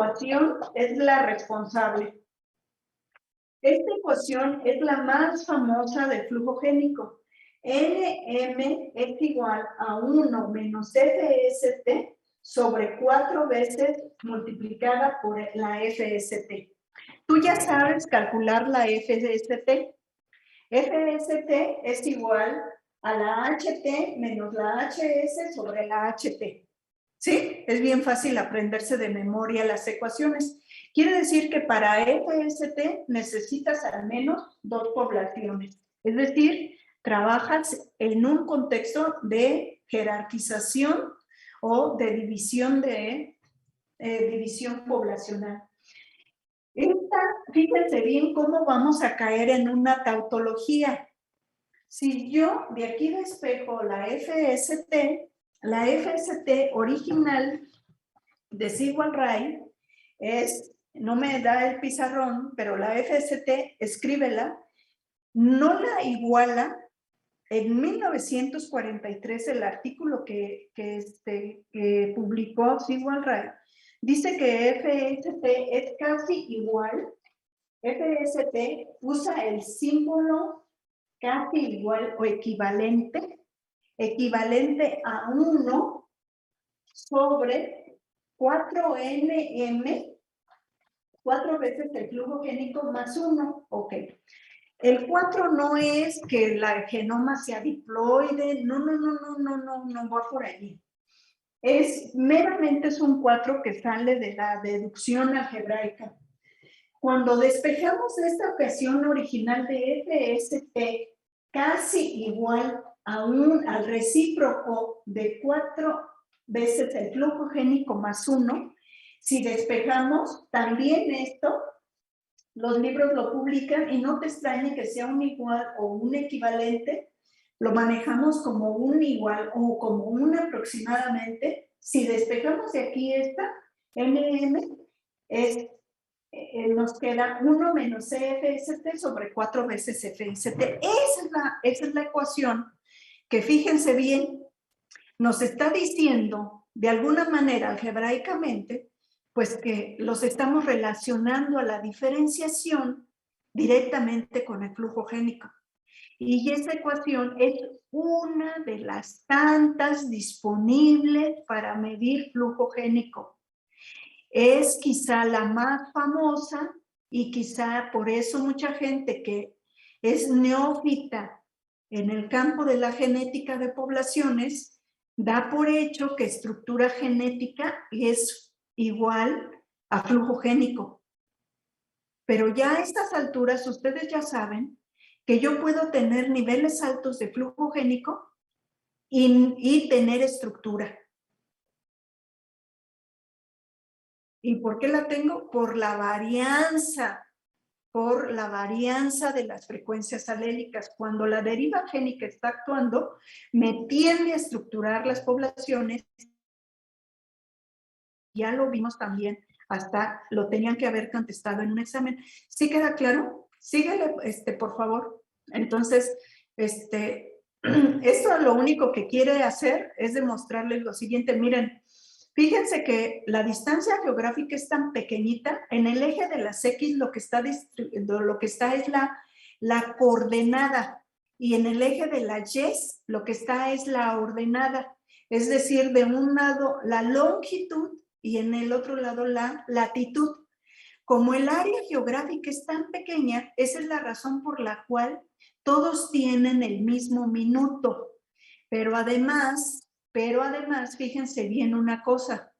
ecuación es la responsable. Esta ecuación es la más famosa del flujo génico. Nm es igual a 1 menos FST sobre 4 veces multiplicada por la FST. Tú ya sabes calcular la FST. FST es igual a la HT menos la HS sobre la HT. ¿Sí? Es bien fácil aprenderse de memoria las ecuaciones. Quiere decir que para FST necesitas al menos 2 poblaciones. Es decir, trabajas en un contexto de jerarquización o de división poblacional. Fíjense bien cómo vamos a caer en una tautología. Si yo de aquí despejo la FST original de Sigwall-Wright no me da el pizarrón, pero la FST, escríbela, no la iguala. En 1943 el artículo que publicó Sigwall-Wright dice que FST es casi igual. FST usa el símbolo casi igual o equivalente a 1 sobre 4nm, 4 veces el flujo génico más 1. Ok. El 4 no es que la genoma sea diploide, no va por ahí. Meramente es un 4 que sale de la deducción algebraica. Cuando despejamos esta ecuación original de FST casi igual al recíproco de 4 veces el flujo génico más 1, si despejamos también esto, los libros lo publican y no te extrañe que sea un igual o un equivalente, lo manejamos como un igual o como un aproximadamente. Si despejamos de aquí esta, nm, nos queda 1 menos CFST sobre 4 veces FST. Esa es la ecuación que, fíjense bien, nos está diciendo de alguna manera algebraicamente, pues que los estamos relacionando a la diferenciación directamente con el flujo génico. Y esa ecuación es una de las tantas disponibles para medir flujo génico. Es quizá la más famosa y quizá por eso mucha gente que es neófita en el campo de la genética de poblaciones da por hecho que estructura genética es igual a flujo génico. Pero ya a estas alturas ustedes ya saben que yo puedo tener niveles altos de flujo génico y tener estructura. ¿Y por qué la tengo? Por la varianza de las frecuencias alélicas. Cuando la deriva génica está actuando, me tiende a estructurar las poblaciones. Ya lo vimos también, hasta lo tenían que haber contestado en un examen. ¿Sí queda claro? Síguele, por favor. Entonces, esto lo único que quiere hacer es demostrarles lo siguiente. Miren, fíjense que la distancia geográfica es tan pequeñita. En el eje de las X lo que está es la coordenada, y en el eje de las Y lo que está es la ordenada. Es decir, de un lado la longitud y en el otro lado la latitud. Como el área geográfica es tan pequeña, esa es la razón por la cual todos tienen el mismo minuto. Pero además, fíjense bien una cosa.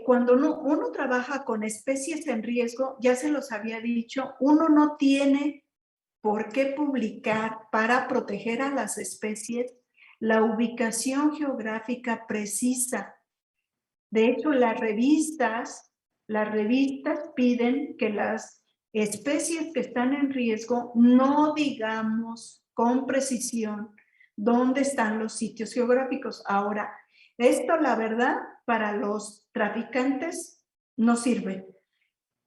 Cuando uno trabaja con especies en riesgo, ya se los había dicho, uno no tiene por qué publicar para proteger a las especies la ubicación geográfica precisa. De hecho, las revistas piden que las especies que están en riesgo no digamos con precisión dónde están los sitios geográficos. Ahora, esto, la verdad, para los traficantes no sirve.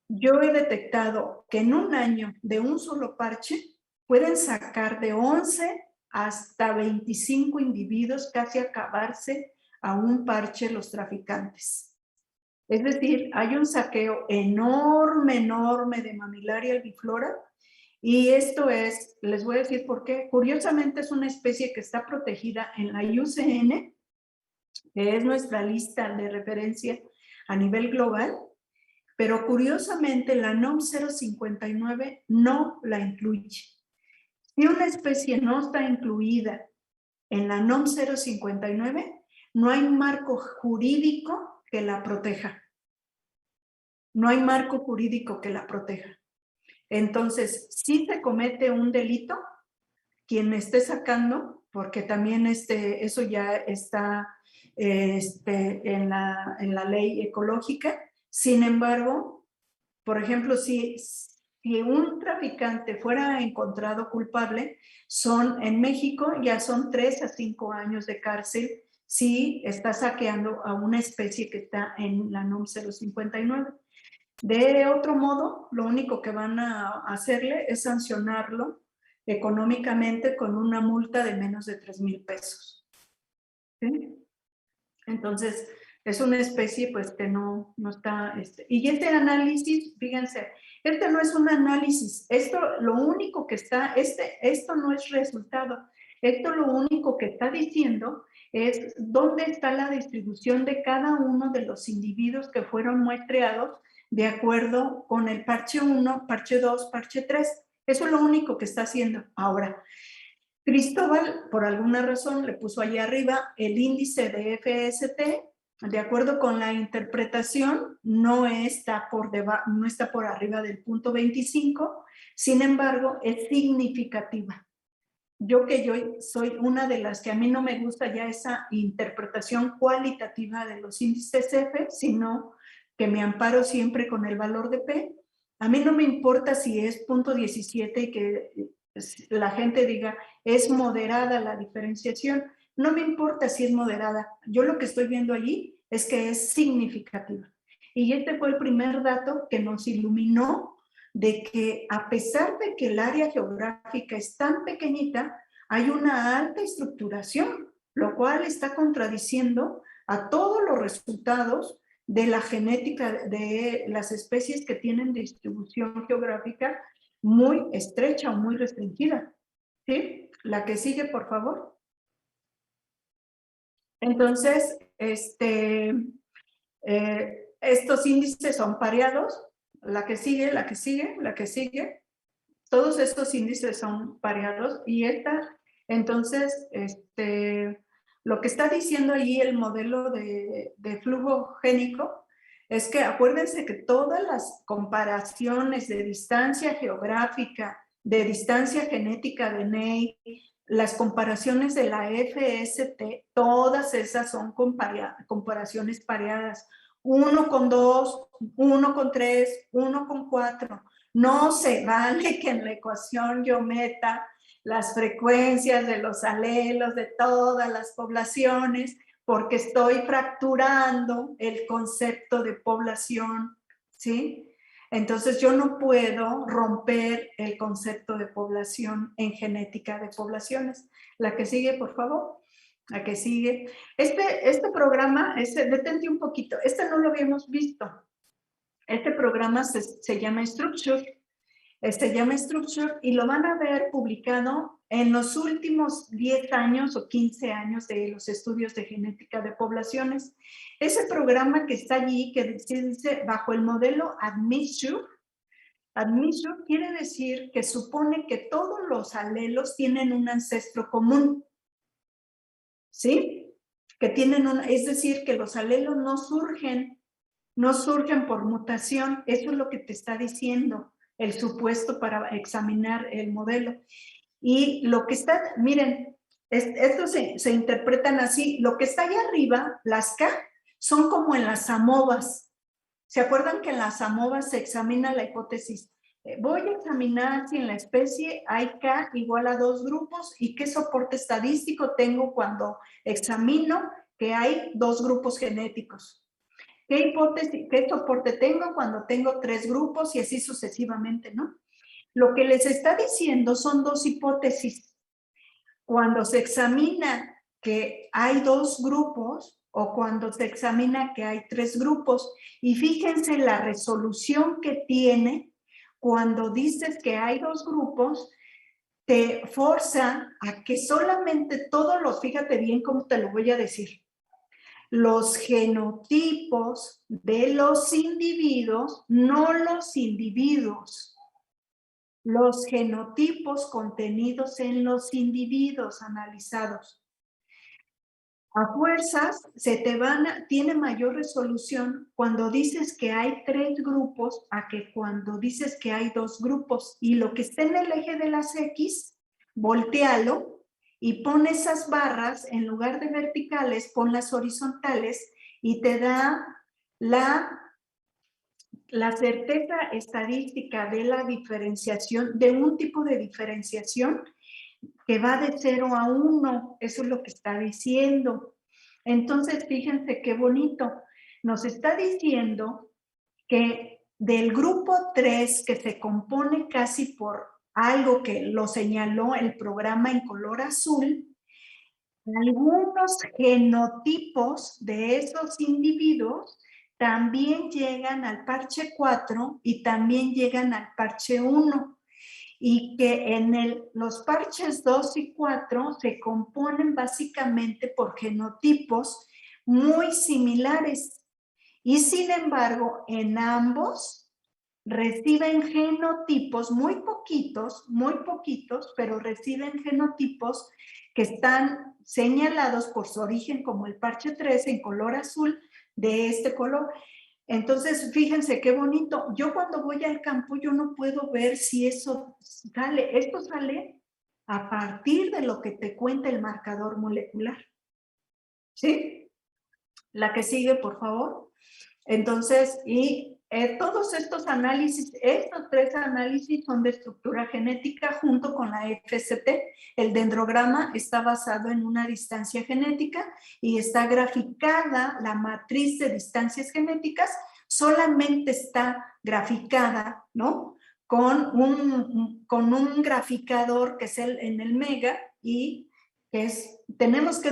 Yo he detectado que en un año de un solo parche pueden sacar de 11 hasta 25 individuos, casi acabarse a un parche los traficantes. Es decir, hay un saqueo enorme, enorme de Mammillaria albiflora. Y esto es, les voy a decir por qué. Curiosamente es una especie que está protegida en la IUCN, que es nuestra lista de referencia a nivel global, pero curiosamente la NOM 059 no la incluye. Si una especie no está incluida en la NOM 059, no hay marco jurídico que la proteja. No hay marco jurídico que la proteja. Entonces, si se comete un delito, quien me esté sacando, porque también eso ya está en la ley ecológica. Sin embargo, por ejemplo, si un traficante fuera encontrado culpable, en México ya son 3 a 5 años de cárcel si está saqueando a una especie que está en la NOM 059. De otro modo, lo único que van a hacerle es sancionarlo económicamente con una multa de menos de 3,000 pesos. ¿Sí? Entonces, es una especie pues que no está... Y este análisis, fíjense, no es un análisis, lo único que está, esto no es resultado, esto lo único que está diciendo es dónde está la distribución de cada uno de los individuos que fueron muestreados de acuerdo con el parche 1, parche 2, parche 3. Eso es lo único que está haciendo. Ahora, Cristóbal, por alguna razón, le puso allá arriba el índice de FST. De acuerdo con la interpretación, no está por arriba del punto 25, sin embargo, es significativa. Yo soy una de las que a mí no me gusta ya esa interpretación cualitativa de los índices F, sino que me amparo siempre con el valor de P. A mí no me importa si es punto 17 y que la gente diga es moderada la diferenciación. No me importa si es moderada. Yo lo que estoy viendo allí es que es significativa. Y este fue el primer dato que nos iluminó de que a pesar de que el área geográfica es tan pequeñita, hay una alta estructuración, lo cual está contradiciendo a todos los resultados de la genética de las especies que tienen distribución geográfica muy estrecha o muy restringida. ¿Sí? La que sigue, por favor. Entonces, estos índices son pareados. La que sigue, la que sigue, la que sigue. Todos estos índices son pareados y entonces, lo que está diciendo ahí el modelo de flujo génico es que acuérdense que todas las comparaciones de distancia geográfica, de distancia genética de Ney, las comparaciones de la FST, todas esas son comparaciones pareadas. 1 con 2, 1 con 3, 1 con 4. No se vale que en la ecuación yo meta las frecuencias de los alelos de todas las poblaciones, porque estoy fracturando el concepto de población, ¿sí? Entonces yo no puedo romper el concepto de población en genética de poblaciones. La que sigue, por favor. La que sigue. Este programa, detente un poquito, no lo habíamos visto. Este programa se llama Structure. Se llama Structure y lo van a ver publicado en los últimos 10 años o 15 años de los estudios de genética de poblaciones. Ese programa que está allí, que dice bajo el modelo Admixture, Admixture quiere decir que supone que todos los alelos tienen un ancestro común. ¿Sí? Es decir, que los alelos no surgen por mutación. Eso es lo que te está diciendo el supuesto para examinar el modelo. Y lo que está, miren, esto se interpretan así, lo que está allá arriba, las K, son como en las AMOVAs. ¿Se acuerdan que en las AMOVAs se examina la hipótesis? Voy a examinar si en la especie hay K igual a 2 grupos y qué soporte estadístico tengo cuando examino que hay 2 grupos genéticos. ¿Qué soporte tengo cuando tengo 3 grupos y así sucesivamente, ¿no? Lo que les está diciendo son 2 hipótesis. Cuando se examina que hay 2 grupos, o cuando se examina que hay 3 grupos. Y fíjense la resolución que tiene cuando dices que hay 2 grupos, te forza a que solamente todos los, fíjate bien cómo te lo voy a decir, los genotipos de los individuos, no los individuos, los genotipos contenidos en los individuos analizados. A fuerzas se te tiene mayor resolución cuando dices que hay 3 grupos a que cuando dices que hay 2 grupos. Y lo que está en el eje de las X, voltealo y pon esas barras, en lugar de verticales, ponlas horizontales y te da la certeza estadística de la diferenciación, de un tipo de diferenciación que va de 0 a 1, eso es lo que está diciendo. Entonces, fíjense qué bonito. Nos está diciendo que del grupo 3, que se compone casi por algo que lo señaló el programa en color azul, algunos genotipos de esos individuos también llegan al parche 4 y también llegan al parche 1. Y que en los parches 2 y 4 se componen básicamente por genotipos muy similares. Y sin embargo, en ambos reciben genotipos muy poquitos, pero reciben genotipos que están señalados por su origen, como el parche 3 en color azul, de este color. Entonces, fíjense qué bonito. Yo cuando voy al campo, yo no puedo ver si eso sale. Esto sale a partir de lo que te cuenta el marcador molecular. ¿Sí? La que sigue, por favor. Entonces, todos estos análisis, estos 3 análisis son de estructura genética junto con la FST. El dendrograma está basado en una distancia genética y está graficada la matriz de distancias genéticas, solamente está graficada, ¿no? Con un graficador que es en el Mega y tenemos que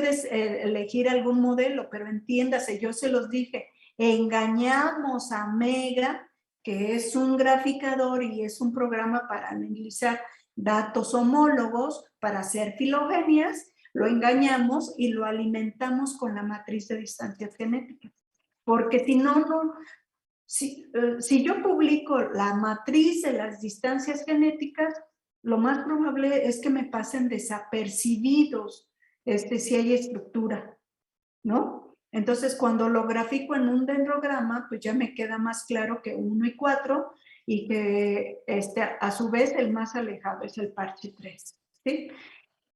elegir algún modelo, pero entiéndase, yo se los dije, engañamos a Mega, que es un graficador y es un programa para analizar datos homólogos, para hacer filogenias, lo engañamos y lo alimentamos con la matriz de distancias genéticas. Porque si no, si yo publico la matriz de las distancias genéticas, lo más probable es que me pasen desapercibidos si hay estructura, ¿no? Entonces, cuando lo grafico en un dendrograma, pues ya me queda más claro que 1 y 4 y que a su vez el más alejado es el parche 3, ¿sí?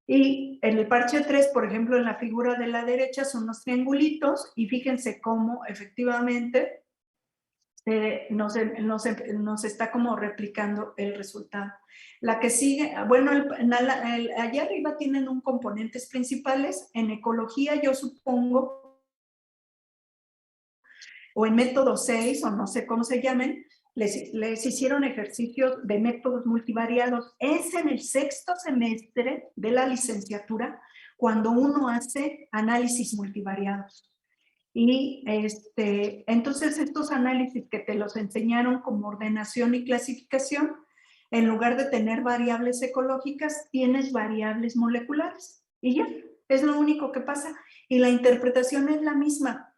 Y en el parche 3, por ejemplo, en la figura de la derecha son los triangulitos y fíjense cómo efectivamente nos está como replicando el resultado. La que sigue, bueno, allá arriba tienen un componentes principales. En ecología, yo supongo, o en método 6, o no sé cómo se llamen, les hicieron ejercicios de métodos multivariados. Es en el 6º semestre de la licenciatura cuando uno hace análisis multivariados. Y entonces estos análisis que te los enseñaron como ordenación y clasificación, en lugar de tener variables ecológicas, tienes variables moleculares. Y ya, es lo único que pasa. Y la interpretación es la misma.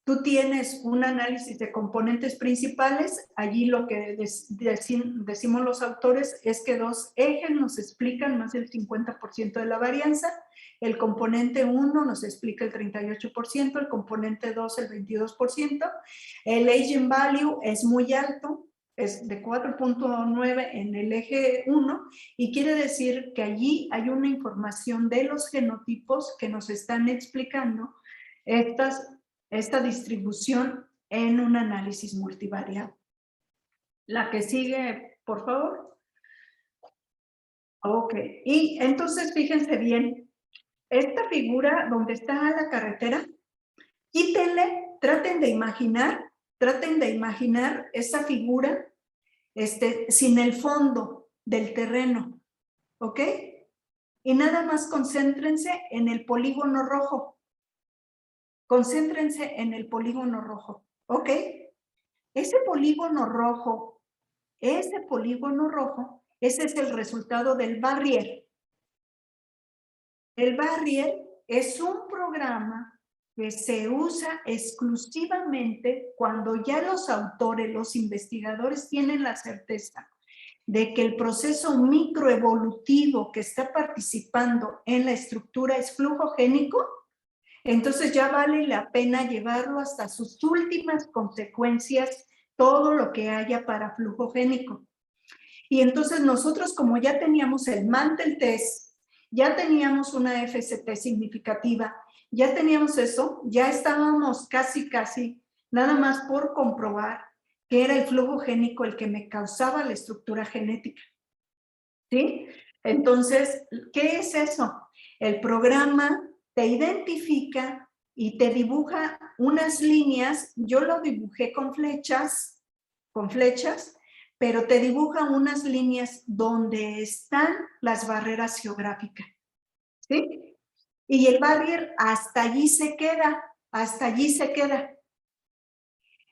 Tú tienes un análisis de componentes principales. Allí lo que decimos los autores es que 2 ejes nos explican más del 50% de la varianza. El componente 1 nos explica el 38%, el componente 2 el 22%. El agent value es muy alto, es de 4.9 en el eje 1 y quiere decir que allí hay una información de los genotipos que nos están explicando esta distribución en un análisis multivariado. La que sigue, por favor. Ok, y entonces fíjense bien, esta figura donde está la carretera, quítenle, traten de imaginar esa figura sin el fondo del terreno, ¿ok? Y nada más concéntrense en el polígono rojo. concéntrense en el polígono rojo, ¿ok? Ese polígono rojo, ese es el resultado del Barrier. El Barrier es un programa que se usa exclusivamente cuando ya los autores, los investigadores tienen la certeza de que el proceso microevolutivo que está participando en la estructura es flujogénico. Entonces ya vale la pena llevarlo hasta sus últimas consecuencias, todo lo que haya para flujogénico. Y entonces nosotros, como ya teníamos el Mantel Test, ya teníamos una FST significativa, ya teníamos eso, ya estábamos casi nada más por comprobar que era el flujogénico el que me causaba la estructura genética. ¿Sí? Entonces, ¿qué es eso? El programa te identifica y te dibuja unas líneas. Yo lo dibujé con flechas, pero te dibuja unas líneas donde están las barreras geográficas. ¿Sí? Y el barrier hasta allí se queda, hasta allí se queda.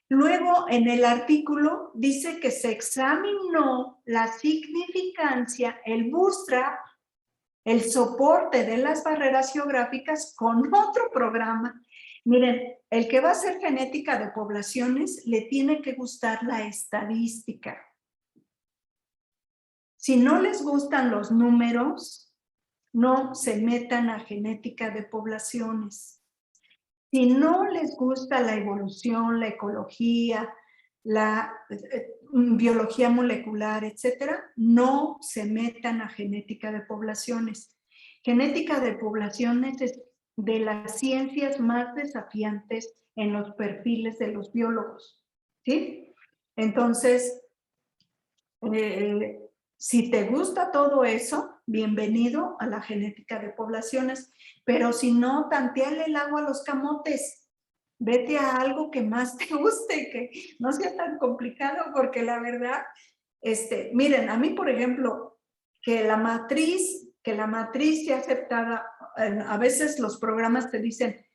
Luego, en el artículo dice que se examinó la significancia, el bootstrap, el soporte de las barreras geográficas con otro programa. Miren, el que va a hacer genética de poblaciones le tiene que gustar la estadística. Si no les gustan los números, no se metan a genética de poblaciones. Si no les gusta la evolución, la ecología, la biología molecular, etcétera, no se metan a genética de poblaciones. Genética de poblaciones es de las ciencias más desafiantes en los perfiles de los biólogos, ¿sí? Entonces, si te gusta todo eso, bienvenido a la genética de poblaciones, pero si no, tanteale el agua a los camotes. Vete a algo que más te guste, que no sea tan complicado, porque la verdad, miren, a mí, por ejemplo, que la matriz sea aceptada, a veces los programas te dicen,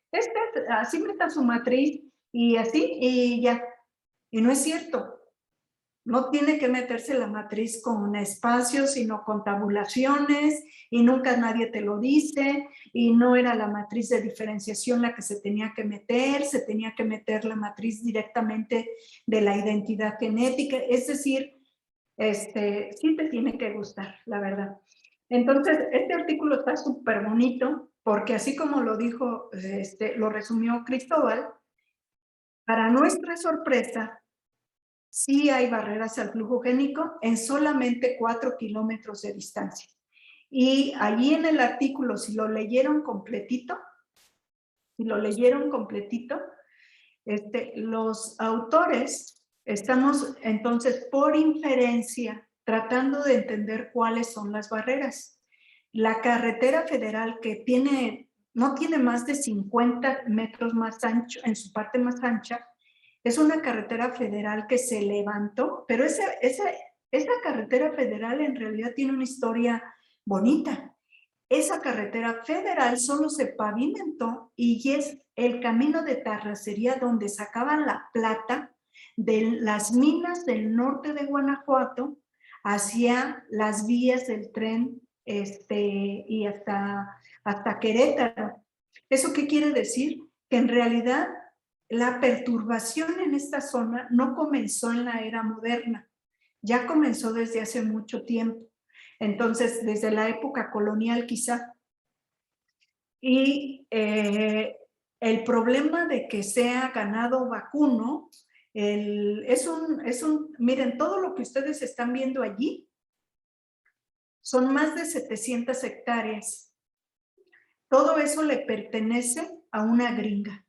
así meta su matriz y así, y ya. Y no es cierto. No tiene que meterse la matriz con espacios, sino con tabulaciones, y nunca nadie te lo dice, y no era la matriz de diferenciación la que se tenía que meter la matriz directamente de la identidad genética, es decir, sí te tiene que gustar, la verdad. Entonces, este artículo está súper bonito, porque así como lo dijo, lo resumió Cristóbal, para nuestra sorpresa, sí hay barreras al flujo génico en solamente 4 kilómetros de distancia. Y allí en el artículo, si lo leyeron completito, los autores estamos entonces por inferencia tratando de entender cuáles son las barreras. La carretera federal que no tiene más de 50 metros más ancho, en su parte más ancha, es una carretera federal que se levantó, pero esa carretera federal en realidad tiene una historia bonita. Esa carretera federal solo se pavimentó y es el camino de terracería donde sacaban la plata de las minas del norte de Guanajuato hacia las vías del tren y hasta Querétaro. ¿Eso qué quiere decir? Que en realidad la perturbación en esta zona no comenzó en la era moderna, ya comenzó desde hace mucho tiempo. Entonces, desde la época colonial quizá. Y el problema de que sea ganado vacuno, miren, todo lo que ustedes están viendo allí son más de 700 hectáreas. Todo eso le pertenece a una gringa.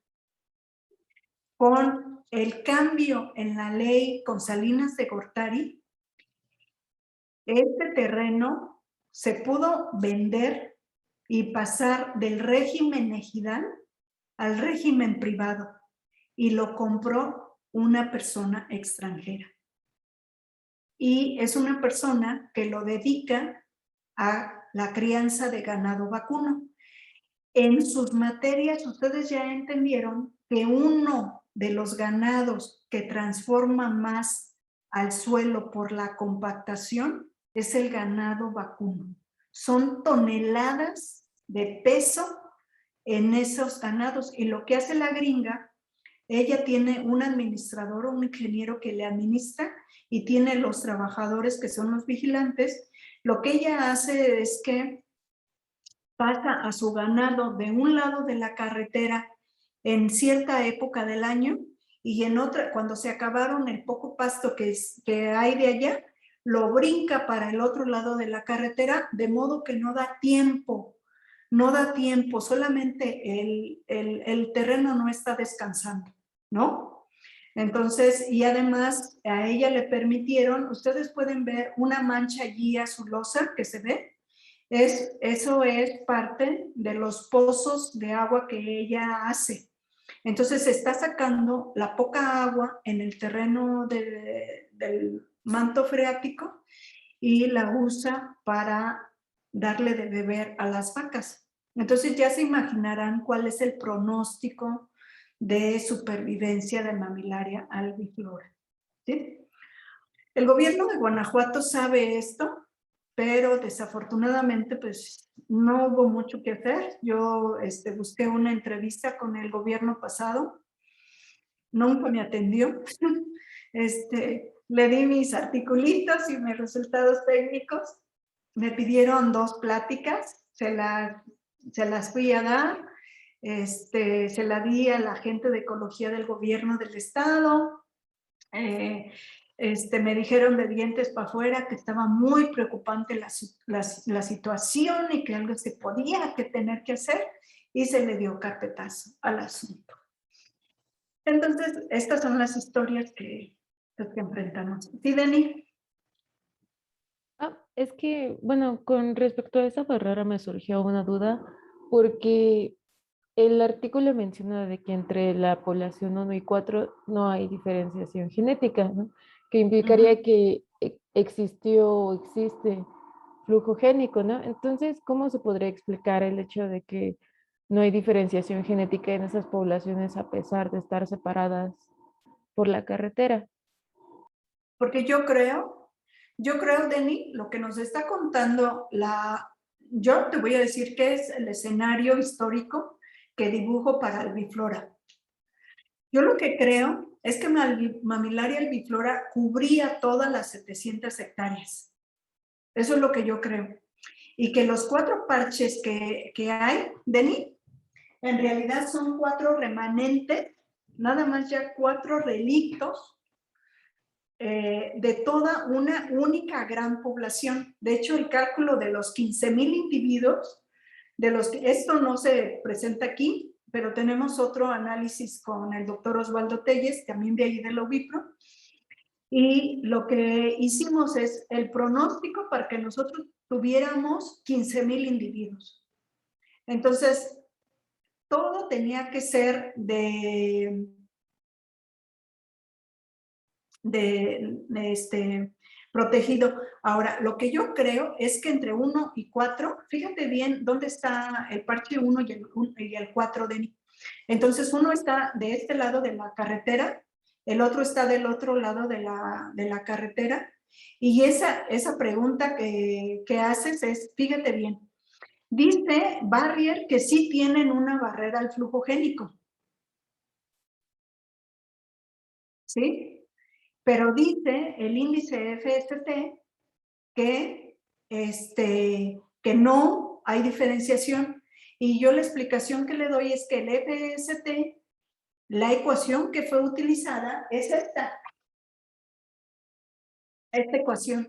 Con el cambio en la ley con Salinas de Gortari, este terreno se pudo vender y pasar del régimen ejidal al régimen privado, y lo compró una persona extranjera. Y es una persona que lo dedica a la crianza de ganado vacuno. En sus materias, ustedes ya entendieron que uno de los ganados que transforma más al suelo por la compactación es el ganado vacuno. Son toneladas de peso en esos ganados. Y lo que hace la gringa, ella tiene un administrador o un ingeniero que le administra y tiene los trabajadores que son los vigilantes. Lo que ella hace es que pasa a su ganado de un lado de la carretera en cierta época del año y en otra, cuando se acabaron el poco pasto que hay de allá, lo brinca para el otro lado de la carretera, de modo que no da tiempo, solamente el terreno no está descansando, ¿no? Entonces, y además a ella le permitieron, ustedes pueden ver una mancha allí azulosa que se ve, eso es parte de los pozos de agua que ella hace. Entonces se está sacando la poca agua en el terreno del manto freático y la usa para darle de beber a las vacas. Entonces ya se imaginarán cuál es el pronóstico de supervivencia de Mamillaria albiflora. ¿Sí? El gobierno de Guanajuato sabe esto, pero desafortunadamente pues no hubo mucho que hacer. Yo busqué una entrevista con el gobierno pasado, nunca me atendió. Le di mis articulitos y mis resultados técnicos. Me pidieron 2 pláticas, se las fui a dar. Se la di a la gente de ecología del gobierno del estado. Me dijeron de dientes para afuera que estaba muy preocupante la situación y que algo se podía tener que hacer, y se le dio carpetazo al asunto. Entonces, estas son las historias que enfrentamos. ¿Sí, Dani? Es que, bueno, con respecto a esa barrera me surgió una duda, porque el artículo menciona de que entre la población 1 y 4 no hay diferenciación genética, ¿no? Que implicaría que existió o existe flujo génico, ¿no? Entonces, ¿cómo se podría explicar el hecho de que no hay diferenciación genética en esas poblaciones a pesar de estar separadas por la carretera? Porque yo creo, Dani, lo que nos está contando yo te voy a decir que es el escenario histórico que dibujo para albiflora. Yo lo que creo es que Mamillaria albiflora cubría todas las 700 hectáreas. Eso es lo que yo creo. Y que los 4 parches que hay, Dani, en realidad son 4 remanentes, nada más ya 4 relictos de toda una única gran población. De hecho, el cálculo de los 15,000 individuos, de los que esto no se presenta aquí, pero tenemos otro análisis con el doctor Osvaldo Telles, también de ahí del OVIPRO, y lo que hicimos es el pronóstico para que nosotros tuviéramos 15,000 individuos. Entonces, todo tenía que ser protegido. Ahora, lo que yo creo es que entre 1 y 4, fíjate bien dónde está el parche 1 y el 4 de. Entonces, uno está de este lado de la carretera, el otro está del otro lado de la carretera, y esa pregunta que haces es, fíjate bien, dice Barrier que sí tienen una barrera al flujo génico. ¿Sí? Pero dice el índice FST que no hay diferenciación. Y yo la explicación que le doy es que el FST, la ecuación que fue utilizada es esta ecuación.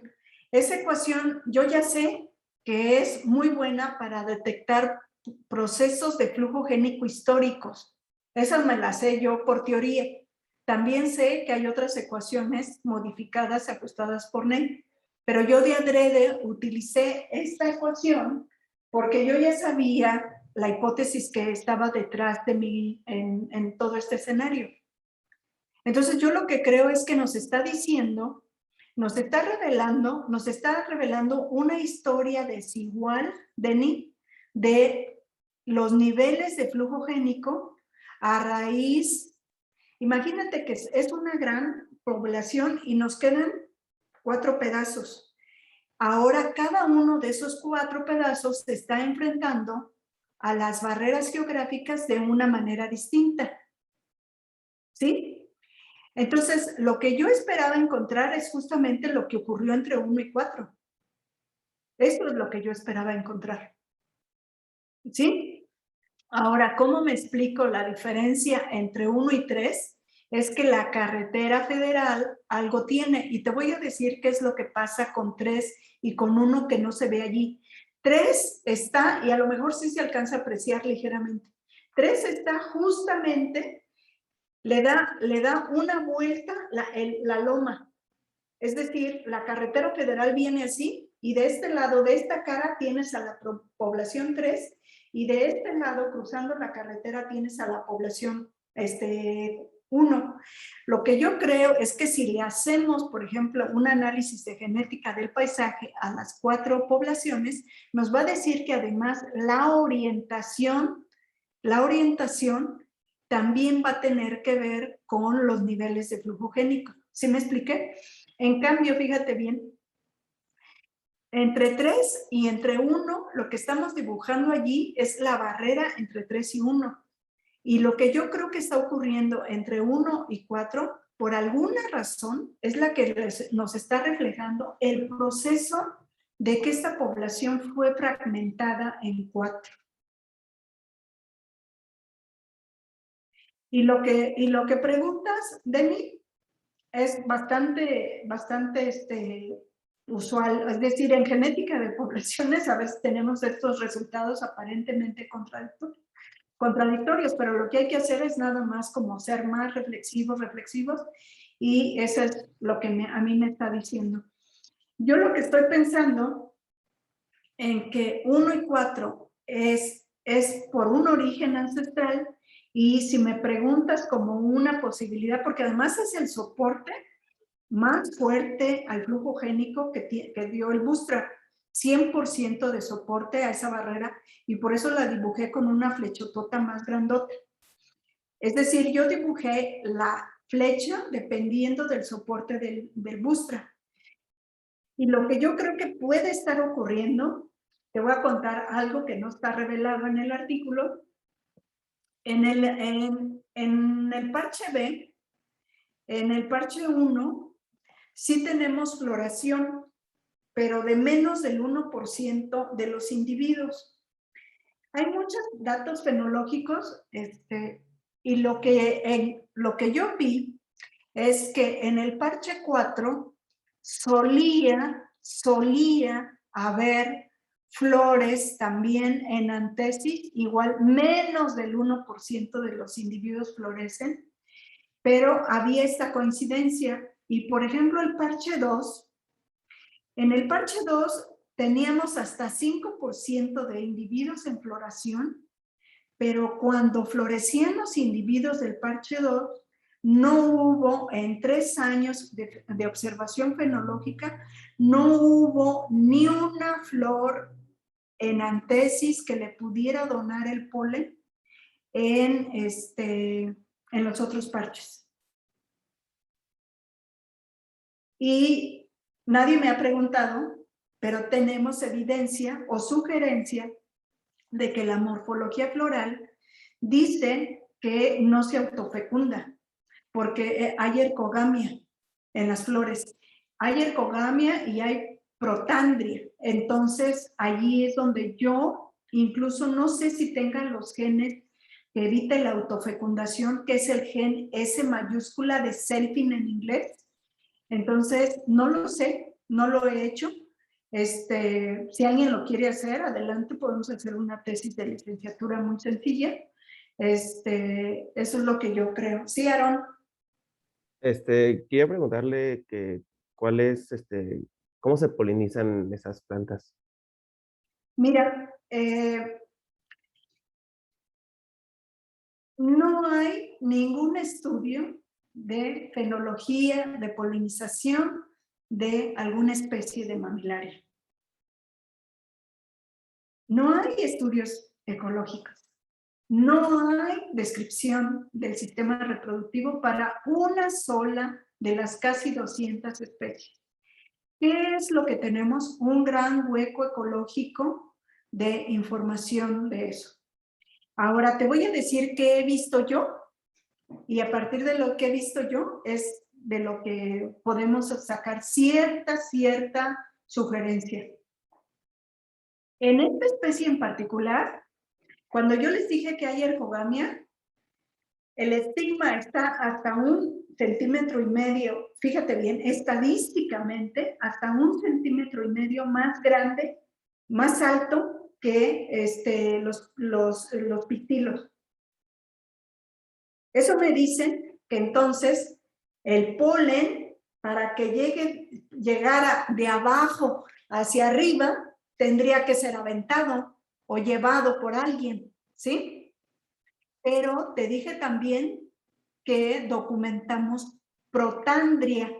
Esa ecuación yo ya sé que es muy buena para detectar procesos de flujo génico históricos. Esas me las sé yo por teoría. También sé que hay otras ecuaciones modificadas, ajustadas por Ney, pero yo de adrede utilicé esta ecuación porque yo ya sabía la hipótesis que estaba detrás de mí en todo este escenario. Entonces yo lo que creo es que nos está diciendo, nos está revelando una historia desigual, Denis, de los niveles de flujo génico a raíz, imagínate que es una gran población y nos quedan 4 pedazos. Ahora cada uno de esos 4 pedazos se está enfrentando a las barreras geográficas de una manera distinta. ¿Sí? Entonces, lo que yo esperaba encontrar es justamente lo que ocurrió entre 1 y 4. Esto es lo que yo esperaba encontrar. ¿Sí? Ahora, ¿cómo me explico la diferencia entre 1 y 3? Es que la carretera federal algo tiene, y te voy a decir qué es lo que pasa con 3 y con 1 que no se ve allí. 3 está, y a lo mejor sí se alcanza a apreciar ligeramente, 3 está justamente, le da una vuelta la loma. Es decir, la carretera federal viene así, y de este lado, de esta cara, tienes a la población 3, y de este lado, cruzando la carretera, tienes a la población 1. Lo que yo creo es que si le hacemos, por ejemplo, un análisis de genética del paisaje a las 4 poblaciones, nos va a decir que además la orientación también va a tener que ver con los niveles de flujo génico. ¿Sí me expliqué? En cambio, fíjate bien, entre 3 y entre 1, lo que estamos dibujando allí es la barrera entre 3 y 1. Y lo que yo creo que está ocurriendo entre 1 y 4, por alguna razón, es la que nos está reflejando el proceso de que esta población fue fragmentada en 4. Y lo que preguntas de mí es bastante usual. Es decir, en genética de poblaciones a veces tenemos estos resultados aparentemente contradictorios, pero lo que hay que hacer es nada más como ser más reflexivos, y eso es lo que a mí me está diciendo. Yo lo que estoy pensando en que 1 y 4 es por un origen ancestral, y si me preguntas como una posibilidad, porque además es el soporte más fuerte al flujo génico que dio el Bootstrap, 100% de soporte a esa barrera, y por eso la dibujé con una flechotota más grandota. Es decir, yo dibujé la flecha dependiendo del soporte del Bootstrap. Y lo que yo creo que puede estar ocurriendo, te voy a contar algo que no está revelado en el artículo. En el parche B, en el parche 1, sí tenemos floración, pero de menos del 1% de los individuos. Hay muchos datos fenológicos, y lo que yo vi es que en el parche 4 solía haber flores también en antesis, igual menos del 1% de los individuos florecen, pero había esta coincidencia. Y por ejemplo, el parche 2, en el parche 2 teníamos hasta 5% de individuos en floración, pero cuando florecían los individuos del parche 2, no hubo, en 3 años de observación fenológica, no hubo ni una flor en antesis que le pudiera donar el polen en los otros parches. Y nadie me ha preguntado, pero tenemos evidencia o sugerencia de que la morfología floral dice que no se autofecunda, porque hay ercogamia en las flores. Hay ercogamia y hay protandria. Entonces, allí es donde yo incluso no sé si tengan los genes que eviten la autofecundación, que es el gen S mayúscula de selfing en inglés. Entonces, no lo sé, no lo he hecho. Si alguien lo quiere hacer, adelante, podemos hacer una tesis de licenciatura muy sencilla. Eso es lo que yo creo. Sí, Aaron. Quería preguntarle que cuál es, cómo se polinizan esas plantas. Mira, no hay ningún estudio de fenología, de polinización de alguna especie de mamilaria. No hay estudios ecológicas. No hay descripción del sistema reproductivo para una sola de las casi 200 especies. ¿Qué es lo que tenemos? Un gran hueco ecológico de información de eso. Ahora te voy a decir qué he visto yo, y a partir de lo que he visto yo es de lo que podemos sacar cierta sugerencia. En esta especie en particular, cuando yo les dije que hay ergogamia, el estigma está hasta 1,5 centímetros, fíjate bien, estadísticamente, hasta 1,5 centímetros más grande, más alto que los pitilos. Eso me dice que entonces el polen, para que llegara de abajo hacia arriba, tendría que ser aventado o llevado por alguien, ¿sí? Pero te dije también que documentamos protandria.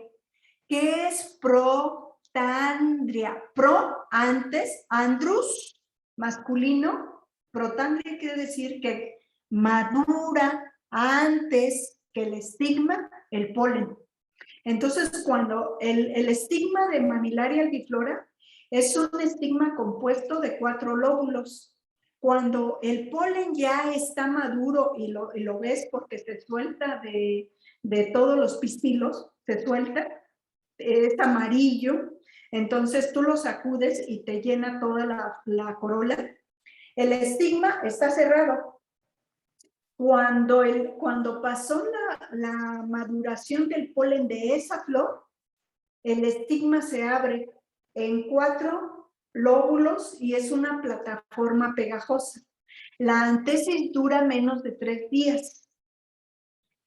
¿Qué es protandria? Pro, antes, andrus, masculino. Protandria quiere decir que madura antes que el estigma, el polen. Entonces, cuando el estigma de Mammillaria albiflora es un estigma compuesto de 4 lóbulos. Cuando el polen ya está maduro y lo ves porque se suelta de todos los pistilos, se suelta, es amarillo, entonces tú lo sacudes y te llena toda la corola. El estigma está cerrado. Cuando pasó la maduración del polen de esa flor, el estigma se abre en 4 lóbulos y es una plataforma pegajosa. La antesis dura menos de 3 días.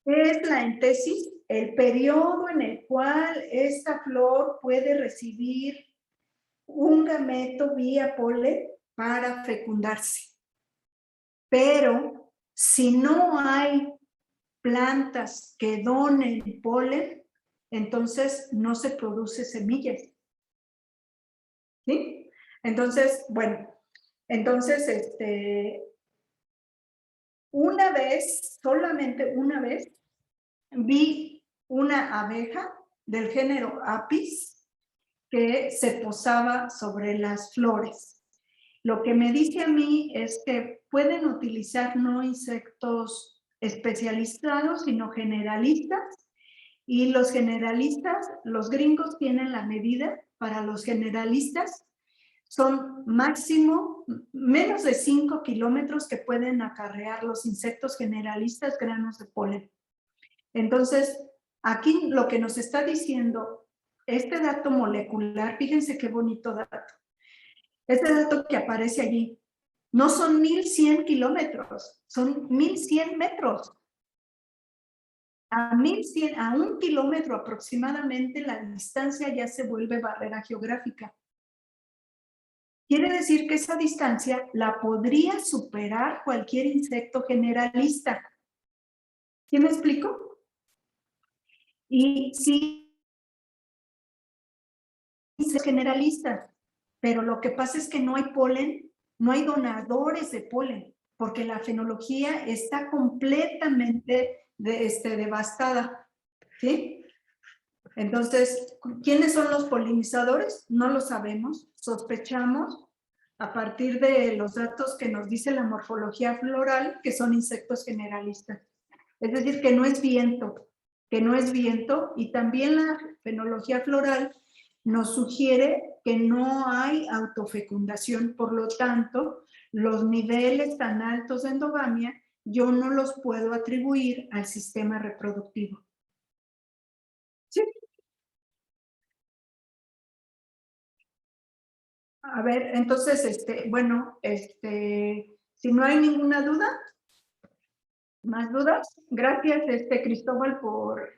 ¿Qué es la antesis? El periodo en el cual esta flor puede recibir un gameto vía polen para fecundarse. Pero si no hay plantas que donen polen, entonces no se produce semillas. ¿Sí? Entonces, bueno, entonces, una vez, solamente una vez, vi una abeja del género Apis que se posaba sobre las flores. Lo que me dice a mí es que pueden utilizar no insectos especializados, sino generalistas, y los generalistas, los gringos tienen la medida para los generalistas, son máximo menos de 5 kilómetros que pueden acarrear los insectos generalistas granos de polen. Entonces, aquí lo que nos está diciendo este dato molecular, fíjense qué bonito dato. Este dato que aparece allí, no son 1100 kilómetros, son 1100 metros. A 1100, a 1 kilómetro aproximadamente, la distancia ya se vuelve barrera geográfica. Quiere decir que esa distancia la podría superar cualquier insecto generalista. ¿Sí me explico? Y sí, generalistas, pero lo que pasa es que no hay polen, no hay donadores de polen, porque la fenología está completamente devastada, ¿sí? Entonces, ¿quiénes son los polinizadores? No lo sabemos, sospechamos a partir de los datos que nos dice la morfología floral, que son insectos generalistas. Es decir, que no es viento, y también la fenología floral nos sugiere que no hay autofecundación, por lo tanto, los niveles tan altos de endogamia yo no los puedo atribuir al sistema reproductivo. ¿Sí? A ver, entonces, bueno, si no hay ninguna duda, ¿más dudas? Gracias, Cristóbal, por...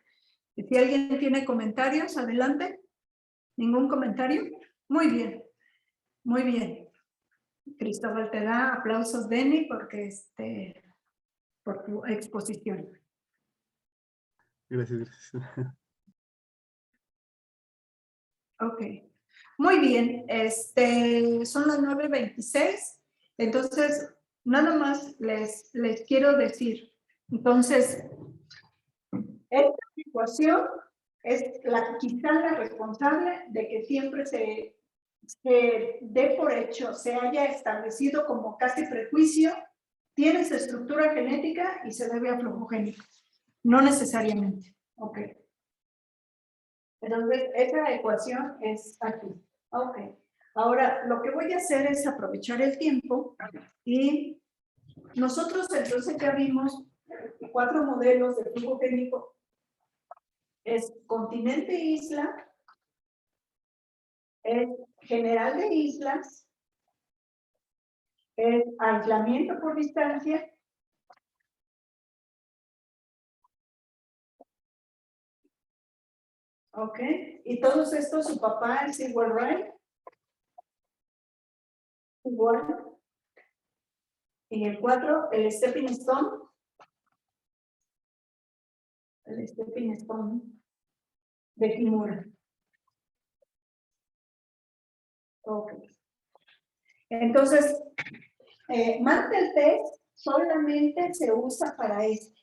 Si alguien tiene comentarios, adelante. ¿Ningún comentario? Muy bien, muy bien. Cristóbal te da aplausos, Denny, porque por tu exposición. Gracias, gracias. Ok. Muy bien, son las 9:26. Entonces, nada más les quiero decir. Entonces, esta ecuación es quizá la responsable de que siempre se dé por hecho, se haya establecido como casi prejuicio, tienes estructura genética y se debe a flujo génico. No necesariamente. Ok. Entonces, esa ecuación es aquí. Ok. Ahora, lo que voy a hacer es aprovechar el tiempo y nosotros entonces ya vimos 4 modelos de flujo génico. Es continente e isla, es general de islas, es aislamiento por distancia, ok, y todos estos su papá es igual, right? Igual. En el 4, el stepping stone. El stepping stone de Kimura. Ok. Entonces, Mantel Test solamente se usa para esto.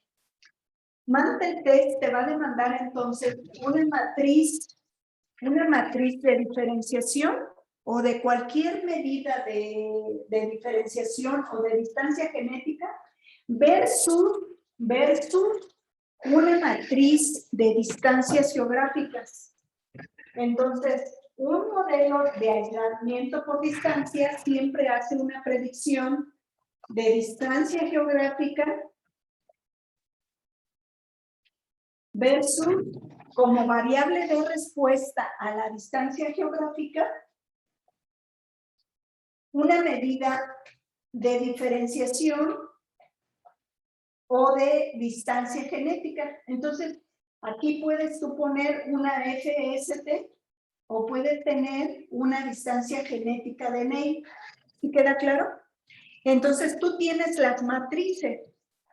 Mantel Test te va a demandar entonces una matriz de diferenciación o de cualquier medida de diferenciación o de distancia genética versus una matriz de distancias geográficas. Entonces, un modelo de aislamiento por distancia siempre hace una predicción de distancia geográfica versus como variable de respuesta a la distancia geográfica una medida de diferenciación o de distancia genética. Entonces, aquí puedes tú poner una FST o puedes tener una distancia genética de Ney. ¿Sí queda claro? Entonces, tú tienes las matrices.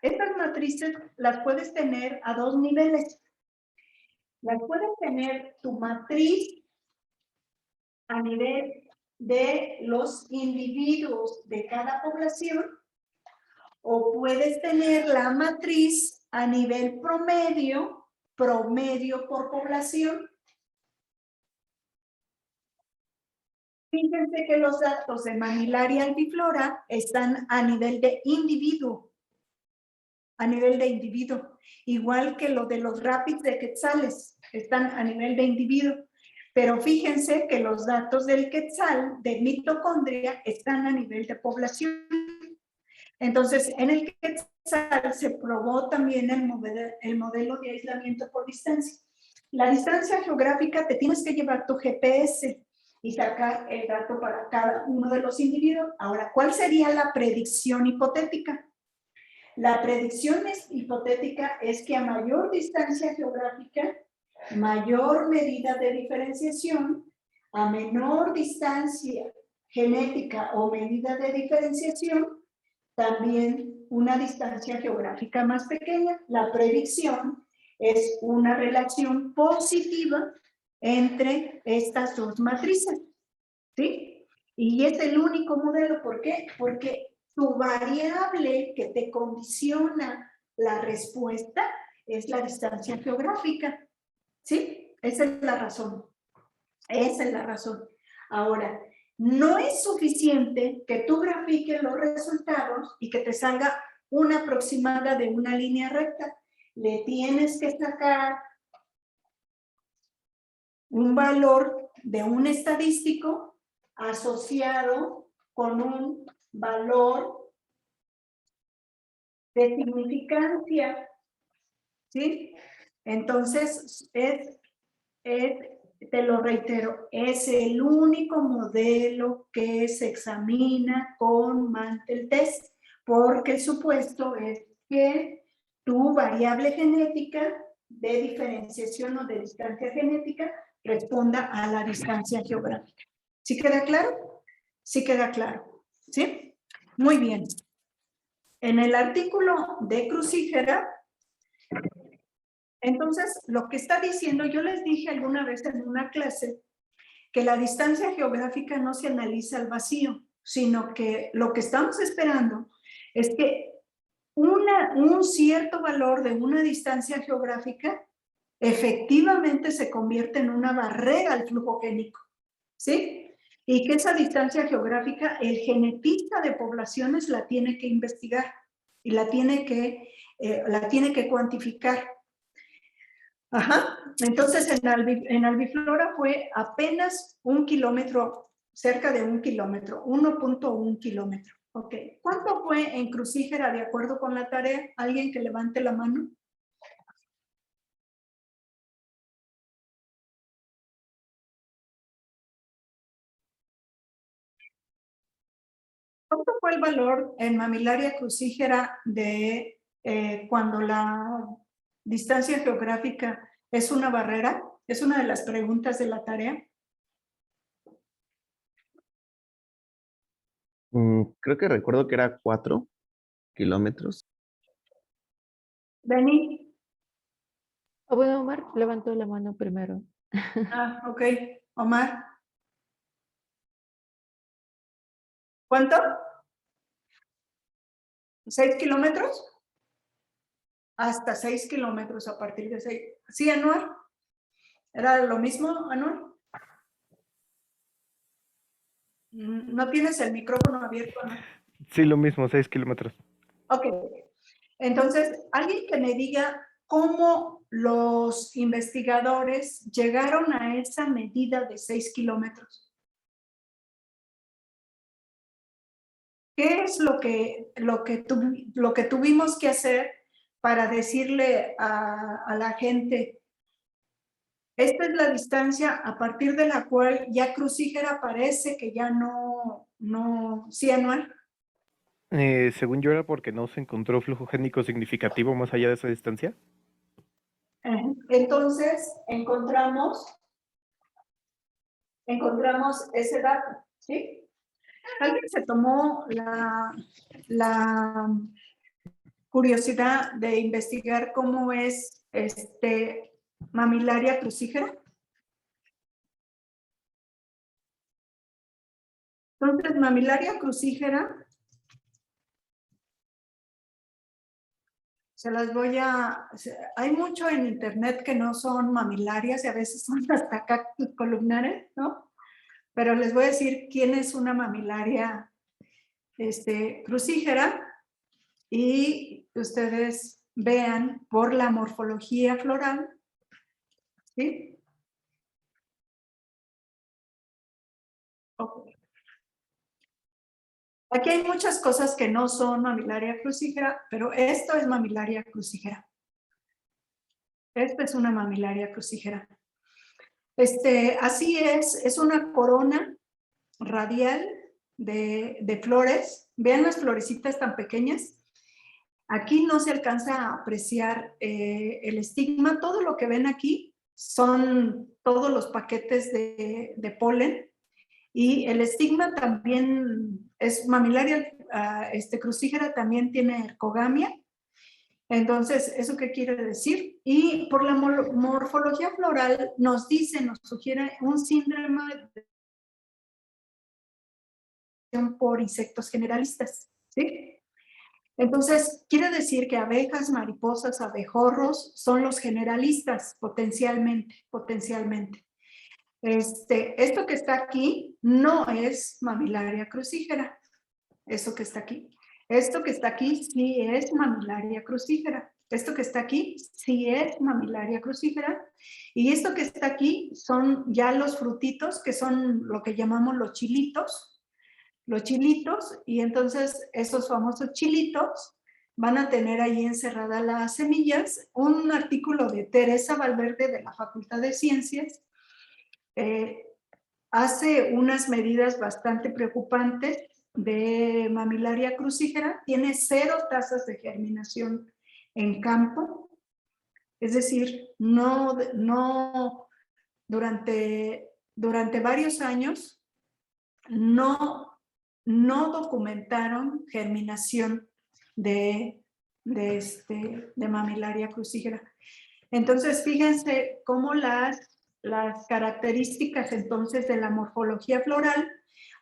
Estas matrices las puedes tener a 2 niveles. Las puedes tener tu matriz a nivel de los individuos de cada población o puedes tener la matriz a nivel promedio por población. Fíjense que los datos de Mamilaria albiflora están a nivel de individuo. Igual que lo de los rapids de quetzales, están a nivel de individuo. Pero fíjense que los datos del quetzal, de mitocondria, están a nivel de población. Entonces, en el quetzal se probó también el modelo de aislamiento por distancia. La distancia geográfica te tienes que llevar tu GPS y sacar el dato para cada uno de los individuos. Ahora, ¿cuál sería la predicción hipotética? La predicción hipotética es que a mayor distancia geográfica, mayor medida de diferenciación, a menor distancia genética o medida de diferenciación, también una distancia geográfica más pequeña. La predicción es una relación positiva entre estas dos matrices, ¿sí? Y es el único modelo. ¿Por qué? Porque tu variable que te condiciona la respuesta es la distancia geográfica, ¿sí? Esa es la razón. Esa es la razón. Ahora, no es suficiente que tú grafiques los resultados y que te salga una aproximada de una línea recta. Le tienes que sacar un valor de un estadístico asociado con un valor de significancia, ¿sí? Entonces, te lo reitero, es el único modelo que se examina con Mantel Test, porque el supuesto es que tu variable genética de diferenciación o de distancia genética responda a la distancia geográfica. ¿Sí queda claro? Sí queda claro. ¿Sí? Muy bien. En el artículo de Crucígera, entonces, lo que está diciendo, yo les dije alguna vez en una clase que la distancia geográfica no se analiza al vacío, sino que lo que estamos esperando es que un cierto valor de una distancia geográfica efectivamente se convierte en una barrera al flujo génico, ¿sí? Y que esa distancia geográfica el genetista de poblaciones la tiene que investigar y la tiene que cuantificar. Ajá. Entonces en Albiflora fue apenas 1 kilómetro, cerca de 1 kilómetro, 1.1 kilómetro. Ok. ¿Cuánto fue en Crucígera de acuerdo con la tarea? ¿Alguien que levante la mano? ¿Cuánto fue el valor en Mamilaria Crucígera de cuando la distancia geográfica es una barrera? Es una de las preguntas de la tarea. Creo que recuerdo que era 4 kilómetros. Benny. Bueno, Omar levantó la mano primero. Ah, ok. Omar. ¿Cuánto? ¿6 kilómetros? Hasta 6 kilómetros a partir de 6. ¿Sí, Anuar? ¿Era lo mismo, Anuar? ¿No tienes el micrófono abierto, Anuar? Sí, lo mismo, 6 kilómetros. Ok. Entonces, alguien que me diga cómo los investigadores llegaron a esa medida de 6 kilómetros. ¿Qué es lo que tuvimos que hacer para decirle a la gente, esta es la distancia a partir de la cual ya Crucígera parece que ya no, ¿sí, Anual? Según yo era porque no se encontró flujo génico significativo más allá de esa distancia. Entonces, encontramos ese dato, ¿sí? Alguien se tomó la curiosidad de investigar cómo es Mamilaria crucígera. Entonces, Mamilaria crucígera, hay mucho en internet que no son mamilarias y a veces son hasta cactus columnares, ¿no? Pero les voy a decir quién es una mamilaria crucígera y ustedes vean por la morfología floral, ¿sí? Okay. Aquí hay muchas cosas que no son mamilaria crucígera, pero esto es mamilaria crucígera. Esta es una mamilaria crucígera. Así es una corona radial de flores. Vean las florecitas tan pequeñas. Aquí no se alcanza a apreciar el estigma. Todo lo que ven aquí son todos los paquetes de polen. Y el estigma también es mamilaria crucígera, también tiene ercogamia. Entonces, ¿eso qué quiere decir? Y por la morfología floral nos sugiere un síndrome por insectos generalistas, ¿sí? Entonces, quiere decir que abejas, mariposas, abejorros son los generalistas potencialmente. Esto que está aquí no es mamilaria crucígera, eso que está aquí. Esto que está aquí sí es mamilaria crucígera. Esto que está aquí sí es mamilaria crucígera. Y esto que está aquí son ya los frutitos, que son lo que llamamos los chilitos. Los chilitos, y entonces esos famosos chilitos van a tener ahí encerradas las semillas. Un artículo de Teresa Valverde de la Facultad de Ciencias hace unas medidas bastante preocupantes de mamilaria crucígera. Tiene 0 tasas de germinación en campo, es decir, durante varios años no documentaron germinación de mamilaria crucígera. Entonces, fíjense cómo las las características entonces de la morfología floral,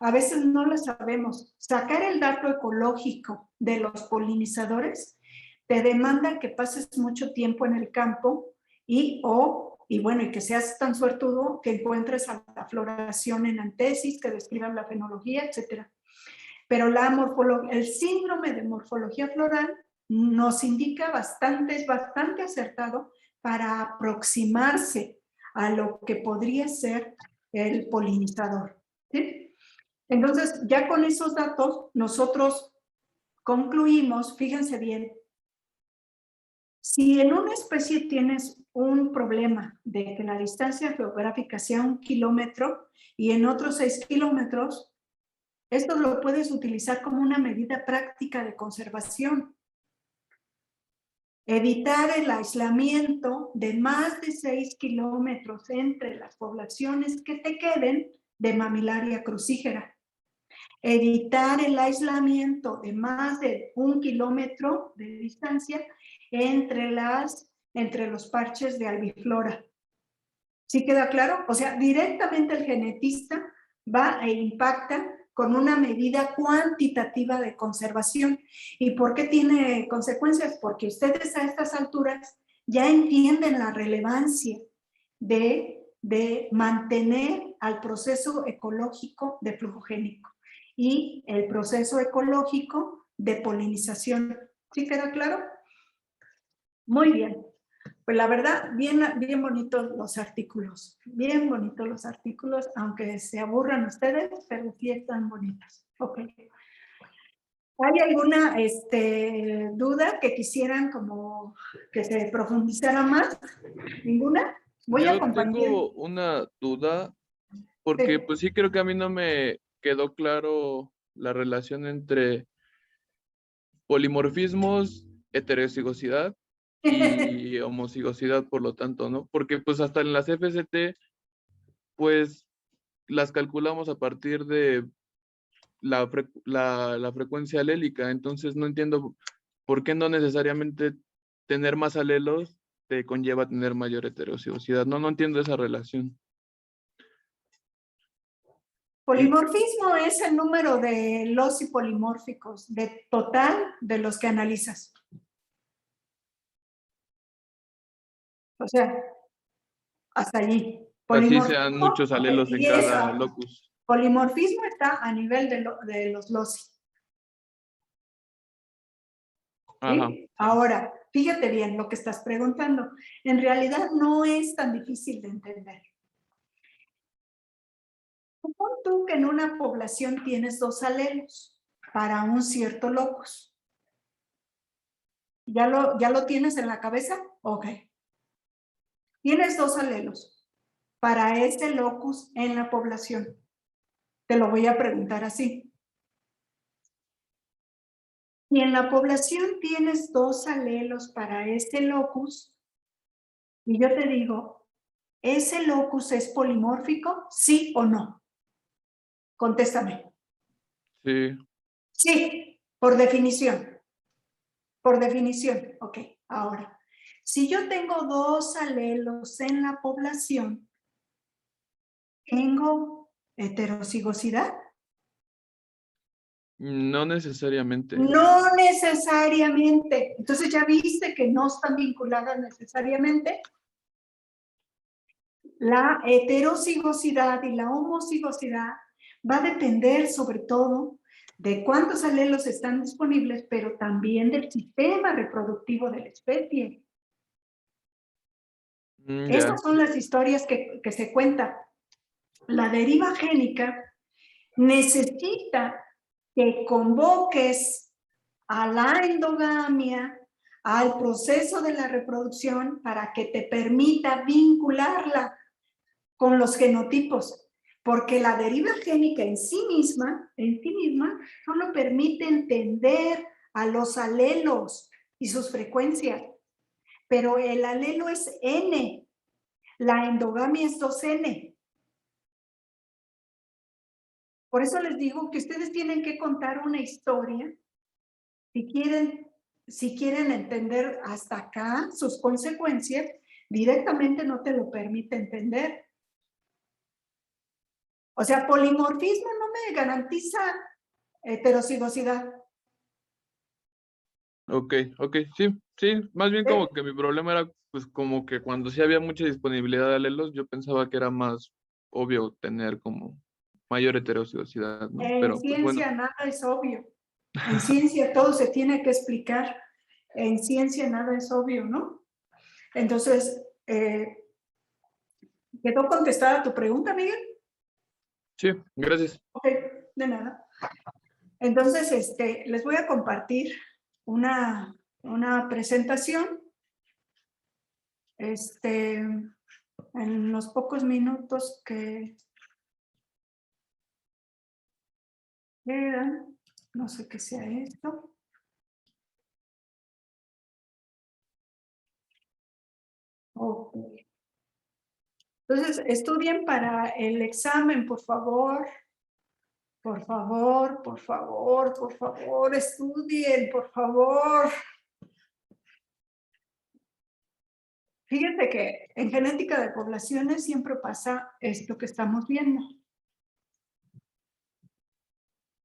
a veces no lo sabemos. Sacar el dato ecológico de los polinizadores te demanda que pases mucho tiempo en el campo y bueno, y que seas tan suertudo que encuentres a la floración en antesis, que describan la fenología, etcétera. Pero el síndrome de morfología floral nos indica es bastante acertado para aproximarse a lo que podría ser el polinizador, ¿sí? Entonces, ya con esos datos, nosotros concluimos, fíjense bien, si en una especie tienes un problema de que la distancia geográfica sea 1 kilómetro y en otros 6 kilómetros, esto lo puedes utilizar como una medida práctica de conservación. Evitar el aislamiento de más de 6 kilómetros entre las poblaciones que te queden de Mamillaria crucígera. Evitar el aislamiento de más de 1 kilómetro de distancia entre los parches de albiflora. ¿Sí queda claro? O sea, directamente el genetista va e impacta con una medida cuantitativa de conservación. ¿Y por qué tiene consecuencias? Porque ustedes a estas alturas ya entienden la relevancia de mantener al proceso ecológico de flujo génico y el proceso ecológico de polinización. ¿Sí queda claro? Muy bien. Pues la verdad, bien bonitos los artículos, aunque se aburran ustedes, pero sí están bonitos. Ok. ¿Hay alguna duda que quisieran como que se profundizara más? ¿Ninguna? Voy a Yo acompañar. tengo una duda, porque Sí. pues sí creo que a mí no me quedó claro la relación entre polimorfismos, heterocigosidad y homocigosidad, por lo tanto, ¿no? Porque pues hasta en las FST, pues las calculamos a partir de la frecuencia alélica, entonces no entiendo por qué no necesariamente tener más alelos te conlleva tener mayor heterocigosidad. No entiendo esa relación. Polimorfismo es el número de loci polimórficos, de total de los que analizas. O sea, hasta allí. Así sean muchos alelos en cada eso, locus. polimorfismo está a nivel de los loci. Ajá. ¿Sí? Ahora, fíjate bien lo que estás preguntando. En realidad no es tan difícil de entender. Supón tú que en una población tienes 2 alelos para un cierto locus. ¿Ya lo tienes en la cabeza? Ok. Tienes 2 alelos para ese locus en la población. Te lo voy a preguntar así. Si en la población tienes 2 alelos para este locus, y yo te digo, ¿ese locus es polimórfico? ¿Sí o no? Contéstame. Sí. Sí, por definición. Por definición. Ok, ahora, si yo tengo 2 alelos en la población, ¿tengo heterocigosidad? No necesariamente. No necesariamente. Entonces ya viste que no están vinculadas necesariamente. La heterocigosidad y la homocigosidad va a depender sobre todo de cuántos alelos están disponibles, pero también del sistema reproductivo de la especie. Ya. Estas son las historias que se cuentan. La deriva génica necesita que convoques a la endogamia, al proceso de la reproducción para que te permita vincularla con los genotipos, porque la deriva génica en sí misma solo permite entender a los alelos y sus frecuencias, pero el alelo es N, la endogamia es 2N. Por eso les digo que ustedes tienen que contar una historia si quieren entender hasta acá sus consecuencias. Directamente no te lo permite entender. O sea, polimorfismo no me garantiza heterocigosidad. Ok, sí, más bien como que mi problema era pues como que cuando sí había mucha disponibilidad de alelos, yo pensaba que era más obvio tener como mayor heterocigosidad, ¿no? En Pero pues bueno, ciencia nada es obvio. En ciencia todo se tiene que explicar. En ciencia nada es obvio, ¿no? Entonces, ¿quedó contestada tu pregunta, Miguel? sí, gracias. Ok, de nada. Entonces, les voy a compartir una presentación. En los pocos minutos que quedan, no sé qué sea esto. Ok. Entonces, estudien para el examen, por favor. Por favor, por favor, por favor, estudien, por favor. Fíjense que en genética de poblaciones siempre pasa esto que estamos viendo.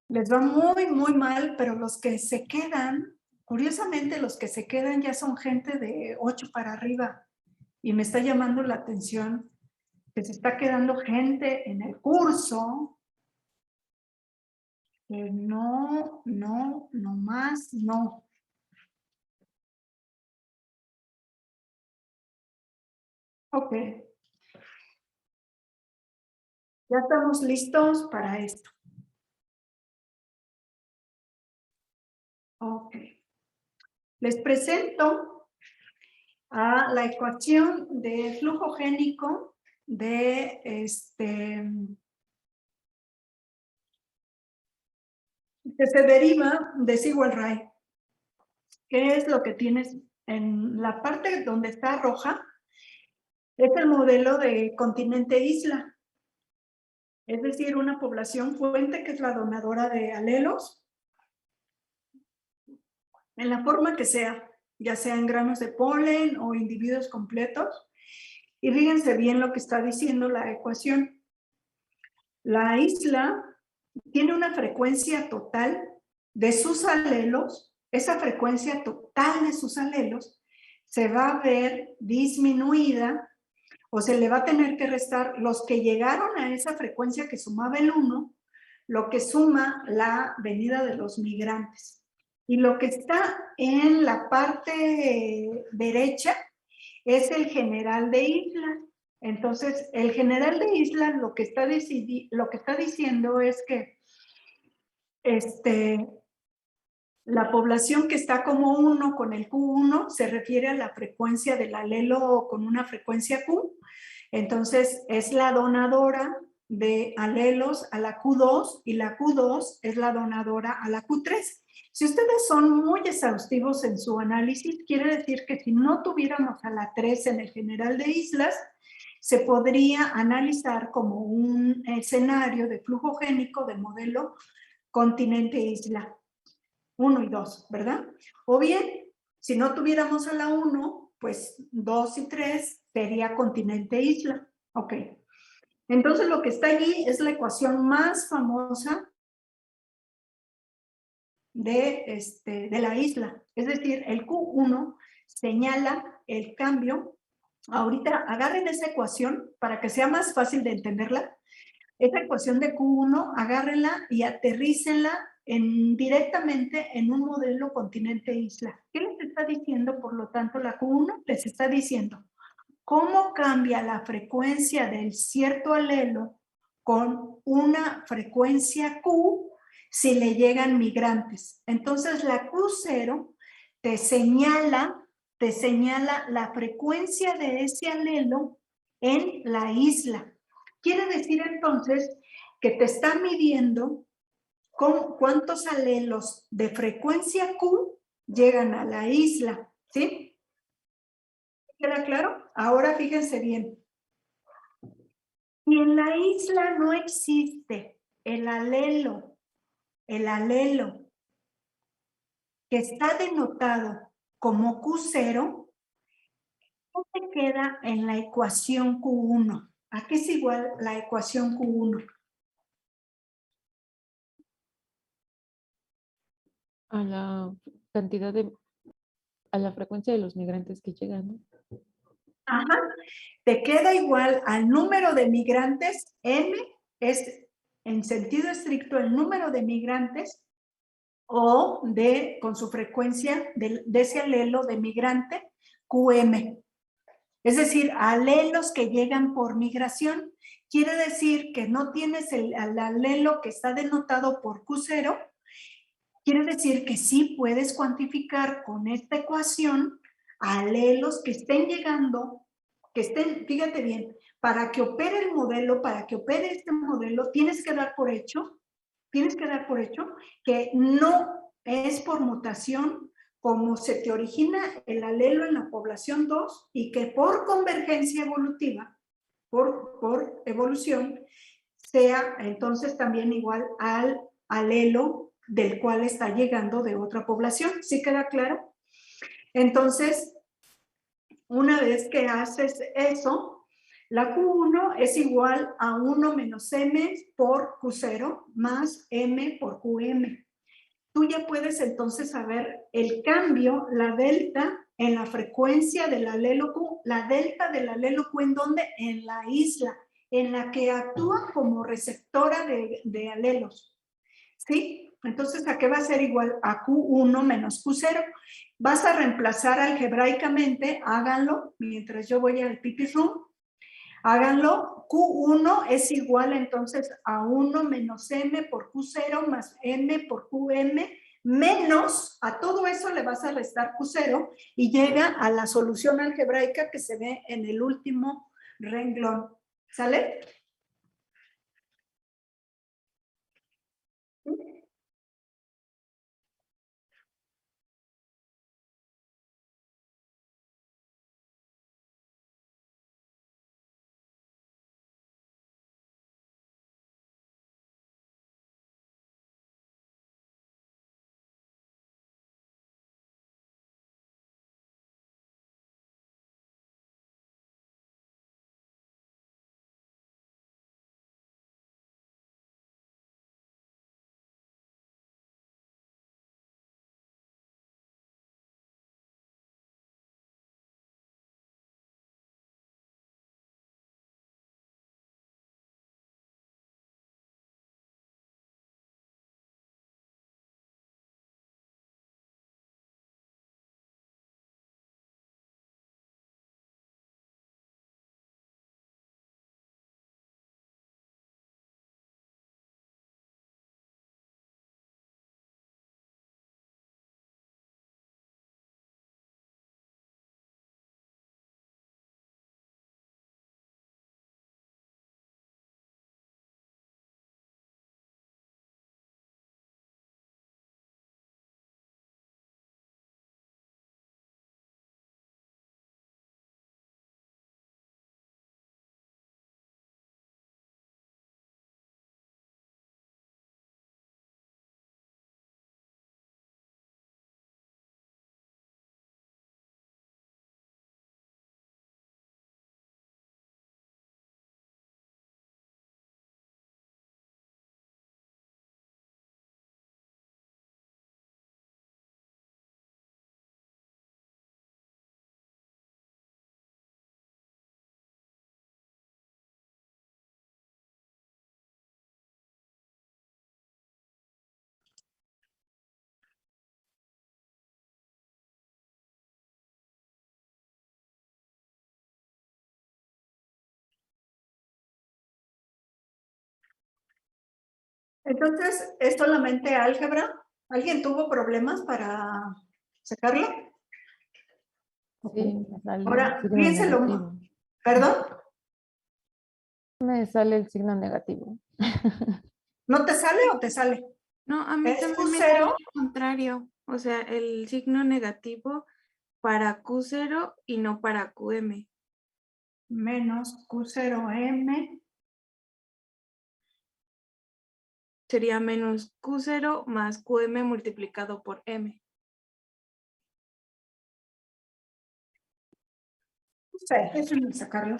Les va muy, muy mal, pero los que se quedan, curiosamente los que se quedan ya son gente de 8 para arriba. Y me está llamando la atención que se está quedando gente en el curso que no más, no. Ok. Ya estamos listos para esto. Ok. Les presento a la ecuación de flujo génico de que se deriva de Sigel-Rey. ¿Qué es lo que tienes en la parte donde está roja? Es el modelo de continente-isla. Es decir, una población fuente que es la donadora de alelos en la forma que sea, ya sea en granos de polen o individuos completos. Y fíjense bien lo que está diciendo la ecuación. La isla tiene una frecuencia total de sus alelos, esa frecuencia total de sus alelos se va a ver disminuida o se le va a tener que restar los que llegaron a esa frecuencia que sumaba el 1, lo que suma la venida de los migrantes. Y lo que está en la parte derecha es el general de islas. Entonces, el general de islas lo que está diciendo es que la población que está como 1 con el Q1 se refiere a la frecuencia del alelo con una frecuencia Q. Entonces, es la donadora de alelos a la Q2 y la Q2 es la donadora a la Q3. Si ustedes son muy exhaustivos en su análisis, quiere decir que si no tuviéramos a la 3 en el general de islas, se podría analizar como un escenario de flujo génico del modelo continente-isla 1 y 2, ¿verdad? O bien, si no tuviéramos a la 1, pues 2 y 3 sería continente-isla. Ok. Entonces lo que está allí es la ecuación más famosa de la isla. Es decir, el Q1 señala el cambio. Ahorita agarren esa ecuación para que sea más fácil de entenderla. Esa ecuación de Q1, agárrenla y aterrícenla directamente en un modelo continente-isla. ¿Qué les está diciendo, por lo tanto, la Q1? Les está diciendo cómo cambia la frecuencia del cierto alelo con una frecuencia Q si le llegan migrantes. Entonces, la Q0 te señala la frecuencia de ese alelo en la isla. Quiere decir entonces que te está midiendo cuántos alelos de frecuencia Q llegan a la isla, ¿sí? ¿Queda claro? Ahora fíjense bien. Si en la isla no existe el alelo que está denotado como Q0, ¿qué te queda en la ecuación Q1? ¿A qué es igual la ecuación Q1? A la cantidad de, a la frecuencia de los migrantes que llegan, ¿no? Ajá. Te queda igual al número de migrantes, M es en sentido estricto el número de migrantes o de, con su frecuencia de ese alelo de migrante, QM. Es decir, alelos que llegan por migración. Quiere decir que no tienes el alelo que está denotado por Q0. Quiere decir que sí puedes cuantificar con esta ecuación alelos que estén llegando, que estén, fíjate bien, para que opere el modelo, para que opere este modelo, tienes que dar por hecho que no es por mutación como se te origina el alelo en la población 2 y que por convergencia evolutiva, por evolución, sea entonces también igual al alelo del cual está llegando de otra población. ¿Sí queda claro? Entonces, una vez que haces eso, la Q1 es igual a 1 menos M por Q0 más M por QM. Tú ya puedes entonces saber el cambio, la delta en la frecuencia del alelo Q. La delta del alelo Q, ¿en dónde? En la isla, en la que actúa como receptora de alelos. ¿Sí? Entonces, ¿a qué va a ser igual? A Q1 menos Q0. Vas a reemplazar algebraicamente, háganlo mientras yo voy al pipi room. Háganlo, Q1 es igual entonces a 1 menos M por Q0 más M por QM menos, a todo eso le vas a restar Q0 y llega a la solución algebraica que se ve en el último renglón. ¿Sale? Entonces, ¿es solamente álgebra? ¿Alguien tuvo problemas para sacarlo? Sí, me sale el Ahora, signo piénselo. negativo. ¿Perdón? Me sale el signo negativo. ¿No te sale o te sale? No, a mí Es también me sale Q0 al contrario, o sea, el signo negativo para Q0 y no para QM. menos Q0M Sería menos Q0 más QM multiplicado por M. No sé, déjenme sacarlo.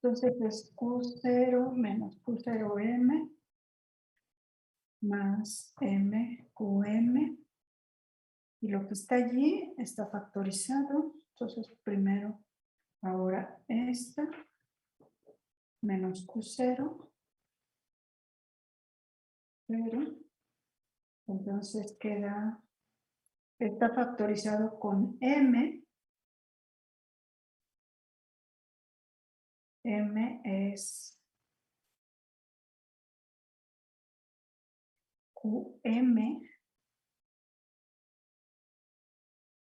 Entonces es Q0 menos Q0M más MQM. Y lo que está allí está factorizado. Entonces, primero, ahora esta, menos Q0. Pero, entonces queda, está factorizado con M. M es QM.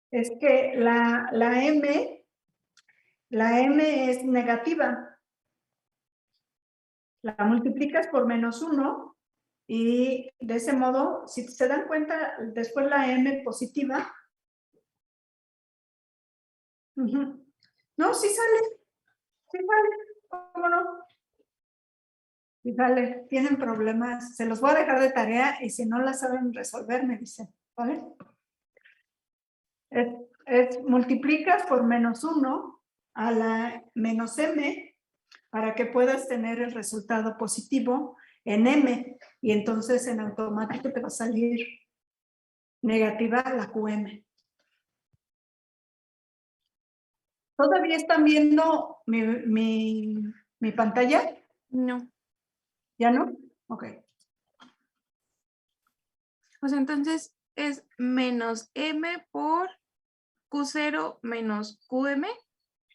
Es que la M es negativa. La multiplicas por -1 y de ese modo, si se dan cuenta, después la M positiva. No, sí sale. Sí sale. ¿Cómo no? Sí sale. Tienen problemas. Se los voy a dejar de tarea y si no la saben resolver, me dicen. ¿Vale? Multiplicas por -1 a la menos M para que puedas tener el resultado positivo en M y entonces en automático te va a salir negativa la QM. ¿Todavía están viendo mi pantalla? No. ¿Ya no? Ok. O sea, entonces es menos M por Q0 menos QM.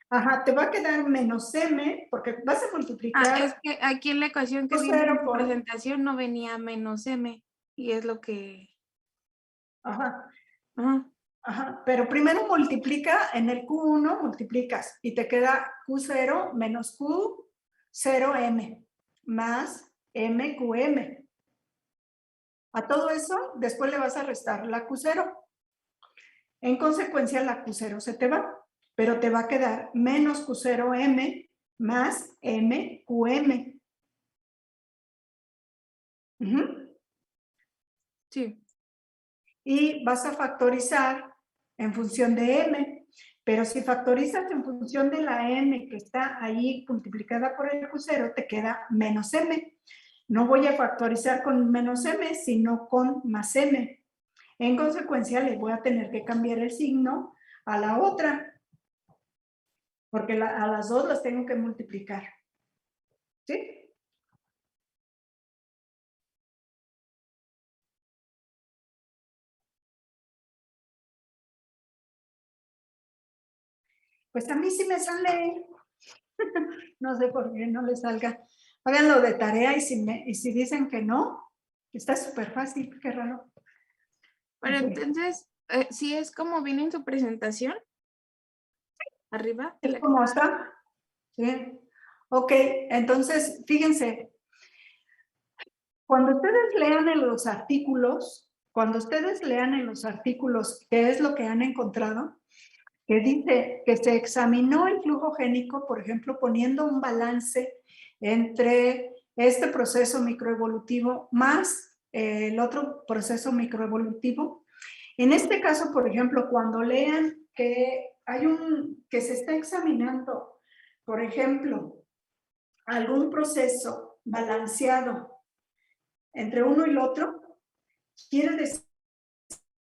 Ajá, te va a quedar menos M porque vas a multiplicar. Es que aquí en la ecuación que viene Q0 en por... presentación no venía menos M y es lo que... Ajá. Ajá. Ajá, pero primero multiplica en el Q1, multiplicas y te queda Q0 menos Q0M más MQM. A todo eso, después le vas a restar la Q0. En consecuencia, la Q0 se te va, pero te va a quedar menos Q0M más MQM. Sí. Y vas a factorizar en función de M. Pero si factorizas en función de la M que está ahí multiplicada por el Q0, te queda menos M. No voy a factorizar con menos M, sino con más M. En consecuencia, le voy a tener que cambiar el signo a la otra, porque a las dos las tengo que multiplicar. ¿Sí? Pues a mí sí me sale. No sé por qué no les salga. Háganlo de tarea y si dicen que no, está súper fácil, qué raro. Pero Ok. entonces, sí es como viene en su presentación. Arriba. ¿Es cómo está? Sí. Ok, entonces, fíjense, cuando ustedes lean en los artículos, qué es lo que han encontrado, que dice que se examinó el flujo génico, por ejemplo, poniendo un balance entre este proceso microevolutivo más el otro proceso microevolutivo. En este caso, por ejemplo, cuando lean que que se está examinando, por ejemplo, algún proceso balanceado entre uno y el otro, quiere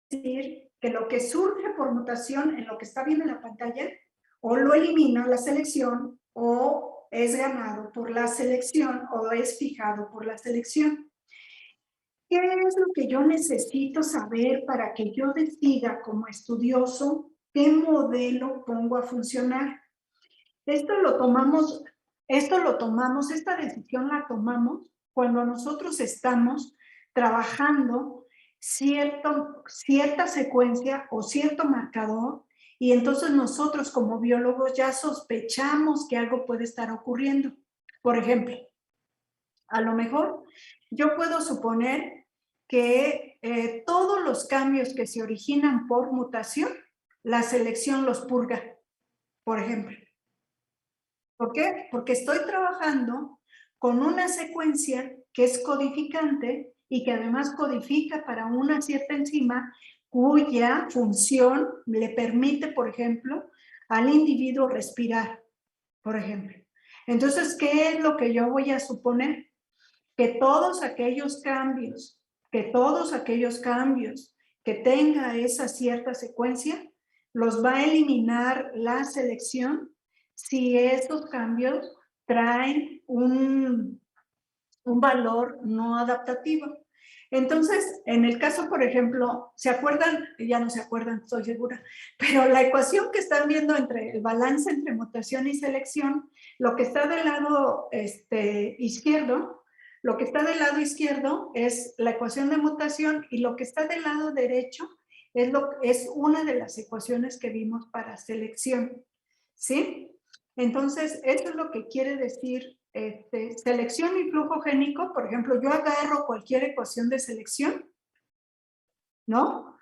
decir que lo que surge por mutación en lo que está viendo en la pantalla, o lo elimina la selección, o es ganado por la selección, o es fijado por la selección. ¿Qué es lo que yo necesito saber para que yo decida como estudioso qué modelo pongo a funcionar? Esta decisión la tomamos cuando nosotros estamos trabajando cierta secuencia o cierto marcador y entonces nosotros como biólogos ya sospechamos que algo puede estar ocurriendo. Por ejemplo, a lo mejor yo puedo suponer que todos los cambios que se originan por mutación, la selección los purga, por ejemplo. ¿Por qué? Porque estoy trabajando con una secuencia que es codificante y que además codifica para una cierta enzima cuya función le permite, por ejemplo, al individuo respirar, por ejemplo. Entonces, ¿qué es lo que yo voy a suponer? Que todos aquellos cambios que todos aquellos cambios que tenga esa cierta secuencia, los va a eliminar la selección si estos cambios traen un valor no adaptativo. Entonces, en el caso, por ejemplo, ¿se acuerdan? Ya no se acuerdan, estoy segura, pero la ecuación que están viendo entre el balance entre mutación y selección, lo que está del lado izquierdo, lo que está del lado izquierdo es la ecuación de mutación y lo que está del lado derecho es una de las ecuaciones que vimos para selección, ¿sí? Entonces, eso es lo que quiere decir selección y flujo génico. Por ejemplo, yo agarro cualquier ecuación de selección, ¿no?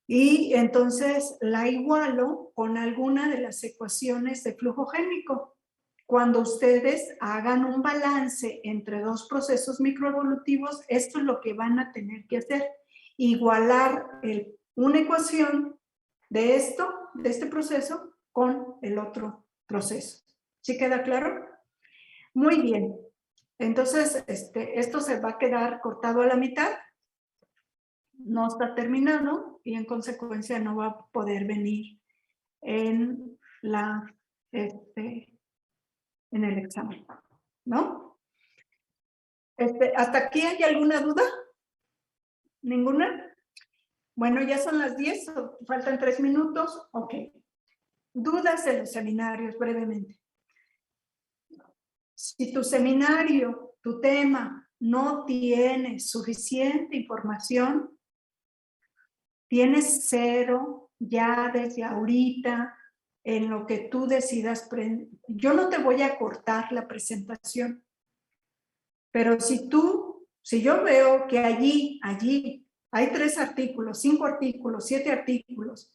Y entonces la igualo con alguna de las ecuaciones de flujo génico. Cuando ustedes hagan un balance entre dos procesos microevolutivos, esto es lo que van a tener que hacer. Igualar una ecuación de este proceso con el otro proceso. ¿Sí queda claro? Muy bien. Entonces, esto se va a quedar cortado a la mitad. No está terminado y en consecuencia no va a poder venir en el examen, ¿no? ¿Hasta aquí hay alguna duda? ¿Ninguna? Bueno, ya son las 10, faltan 3 minutos. Ok. Dudas de los seminarios, brevemente. Si tu seminario, tu tema, no tiene suficiente información, tienes 0 ya desde ahorita en lo que tú decidas. Yo no te voy a cortar la presentación, pero si yo veo que allí hay 3 artículos, 5 artículos, 7 artículos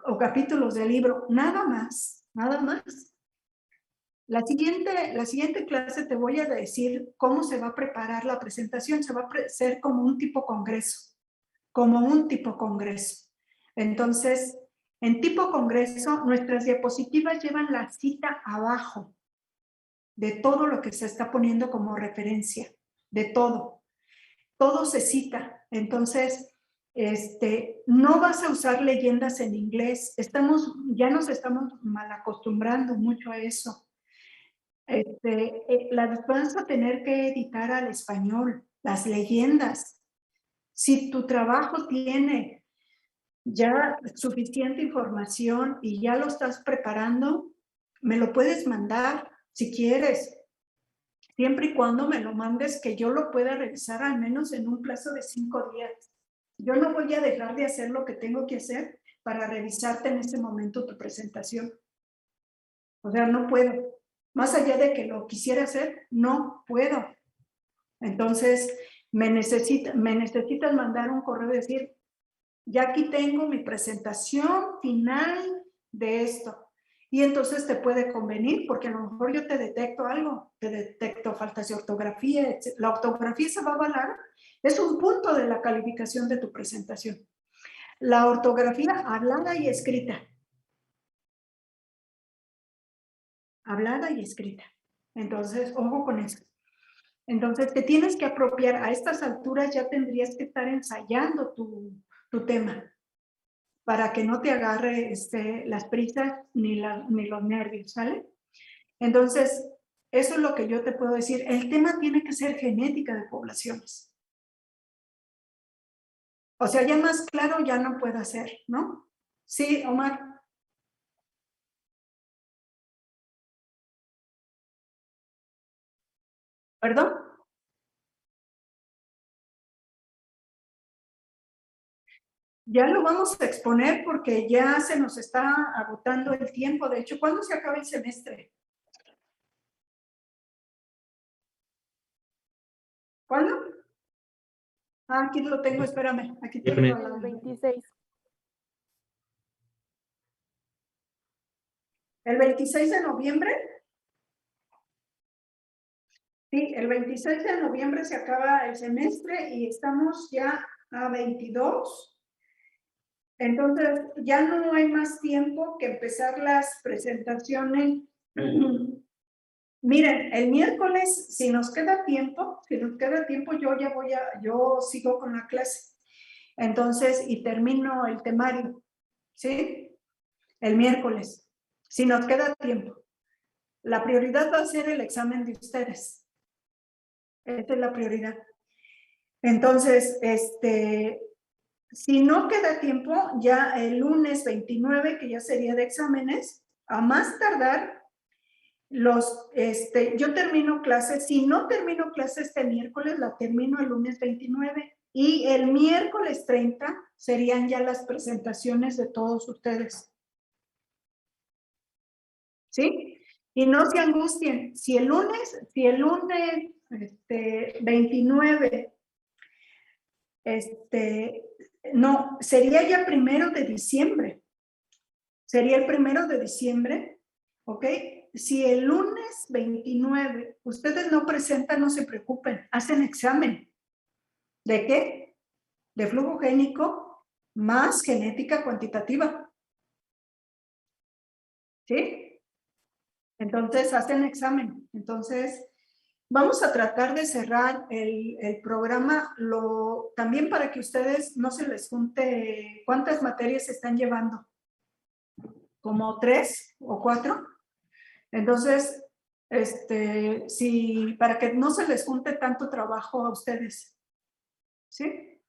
o capítulos del libro, nada más. La siguiente clase te voy a decir cómo se va a preparar la presentación. Se va a hacer como un tipo congreso. Entonces, en tipo congreso, nuestras diapositivas llevan la cita abajo de todo lo que se está poniendo como referencia, de todo. Todo se cita. Entonces, no vas a usar leyendas en inglés. Ya nos estamos mal acostumbrando mucho a eso. Las vas a tener que editar al español, las leyendas. Si tu trabajo tiene ya suficiente información y ya lo estás preparando, me lo puedes mandar si quieres, siempre y cuando me lo mandes que yo lo pueda revisar al menos en un plazo de 5 días. Yo no voy a dejar de hacer lo que tengo que hacer para revisarte en ese momento tu presentación. O sea, no puedo. Más allá de que lo quisiera hacer, no puedo. Entonces, me necesitas mandar un correo y decir, ya aquí tengo mi presentación final de esto. Y entonces te puede convenir, porque a lo mejor yo te detecto algo, te detecto faltas de ortografía, etc. La ortografía se va a avalar, es un punto de la calificación de tu presentación. La ortografía hablada y escrita. Hablada y escrita. Entonces, ojo con eso. Entonces, te tienes que apropiar. A estas alturas ya tendrías que estar ensayando tu tema para que no te agarre las prisas ni los nervios, ¿sale? Entonces, eso es lo que yo te puedo decir. El tema tiene que ser genética de poblaciones. O sea, ya más claro ya no puedo hacer, ¿no? Sí, Omar. ¿Perdón? Ya lo vamos a exponer porque ya se nos está agotando el tiempo. De hecho, ¿cuándo se acaba el semestre? ¿Cuándo? Ah, aquí lo tengo, espérame. Aquí tengo El 26. ¿El 26 de noviembre? Sí, el 26 de noviembre se acaba el semestre y estamos ya a 22. Entonces, ya no hay más tiempo que empezar las presentaciones Miren, el miércoles, si nos queda tiempo, yo sigo con la clase. Entonces, y termino el temario, ¿sí? El miércoles, si nos queda tiempo. La prioridad va a ser el examen de ustedes. Esta es la prioridad. Entonces, si no queda tiempo, ya el lunes 29, que ya sería de exámenes, a más tardar, yo termino clases, si no termino clases este miércoles, la termino el lunes 29 y el miércoles 30 serían ya las presentaciones de todos ustedes. ¿Sí? Y no se angustien, si el lunes 29, no, sería ya 1 de diciembre. Sería el 1 de diciembre, ¿ok? Si el lunes 29 ustedes no presentan, no se preocupen, hacen examen. ¿De qué? De flujo génico más genética cuantitativa. ¿Sí? Entonces hacen examen. Entonces vamos a tratar de cerrar el programa también para que ustedes no se les junte cuántas materias están llevando. Como 3 o 4. Entonces, para que no se les junte tanto trabajo a ustedes. ¿Sí?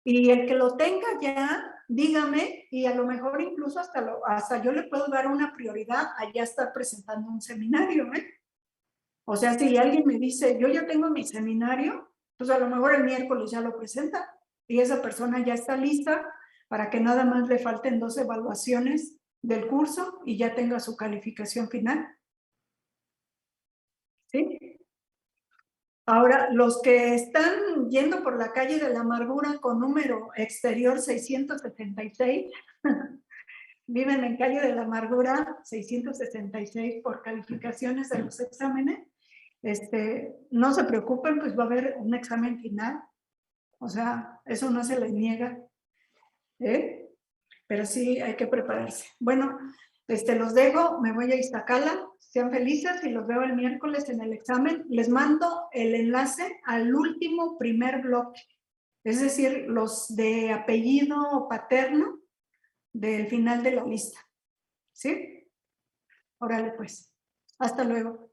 Y el que lo tenga ya, dígame, y a lo mejor incluso hasta yo le puedo dar una prioridad a ya estar presentando un seminario, ¿eh? O sea, si alguien me dice, yo ya tengo mi seminario, pues a lo mejor el miércoles ya lo presenta y esa persona ya está lista para que nada más le falten 2 evaluaciones del curso y ya tenga su calificación final. ¿Sí? Ahora, los que están yendo por la calle de la amargura con número exterior 666, viven en calle de la amargura 666 por calificaciones de los exámenes, no se preocupen, pues va a haber un examen final. O sea, eso no se les niega. Pero sí hay que prepararse. Bueno, los dejo, me voy a Iztacala, sean felices y los veo el miércoles en el examen. Les mando el enlace al último primer bloque, es decir, los de apellido paterno del final de la lista. ¿Sí? Órale pues, hasta luego.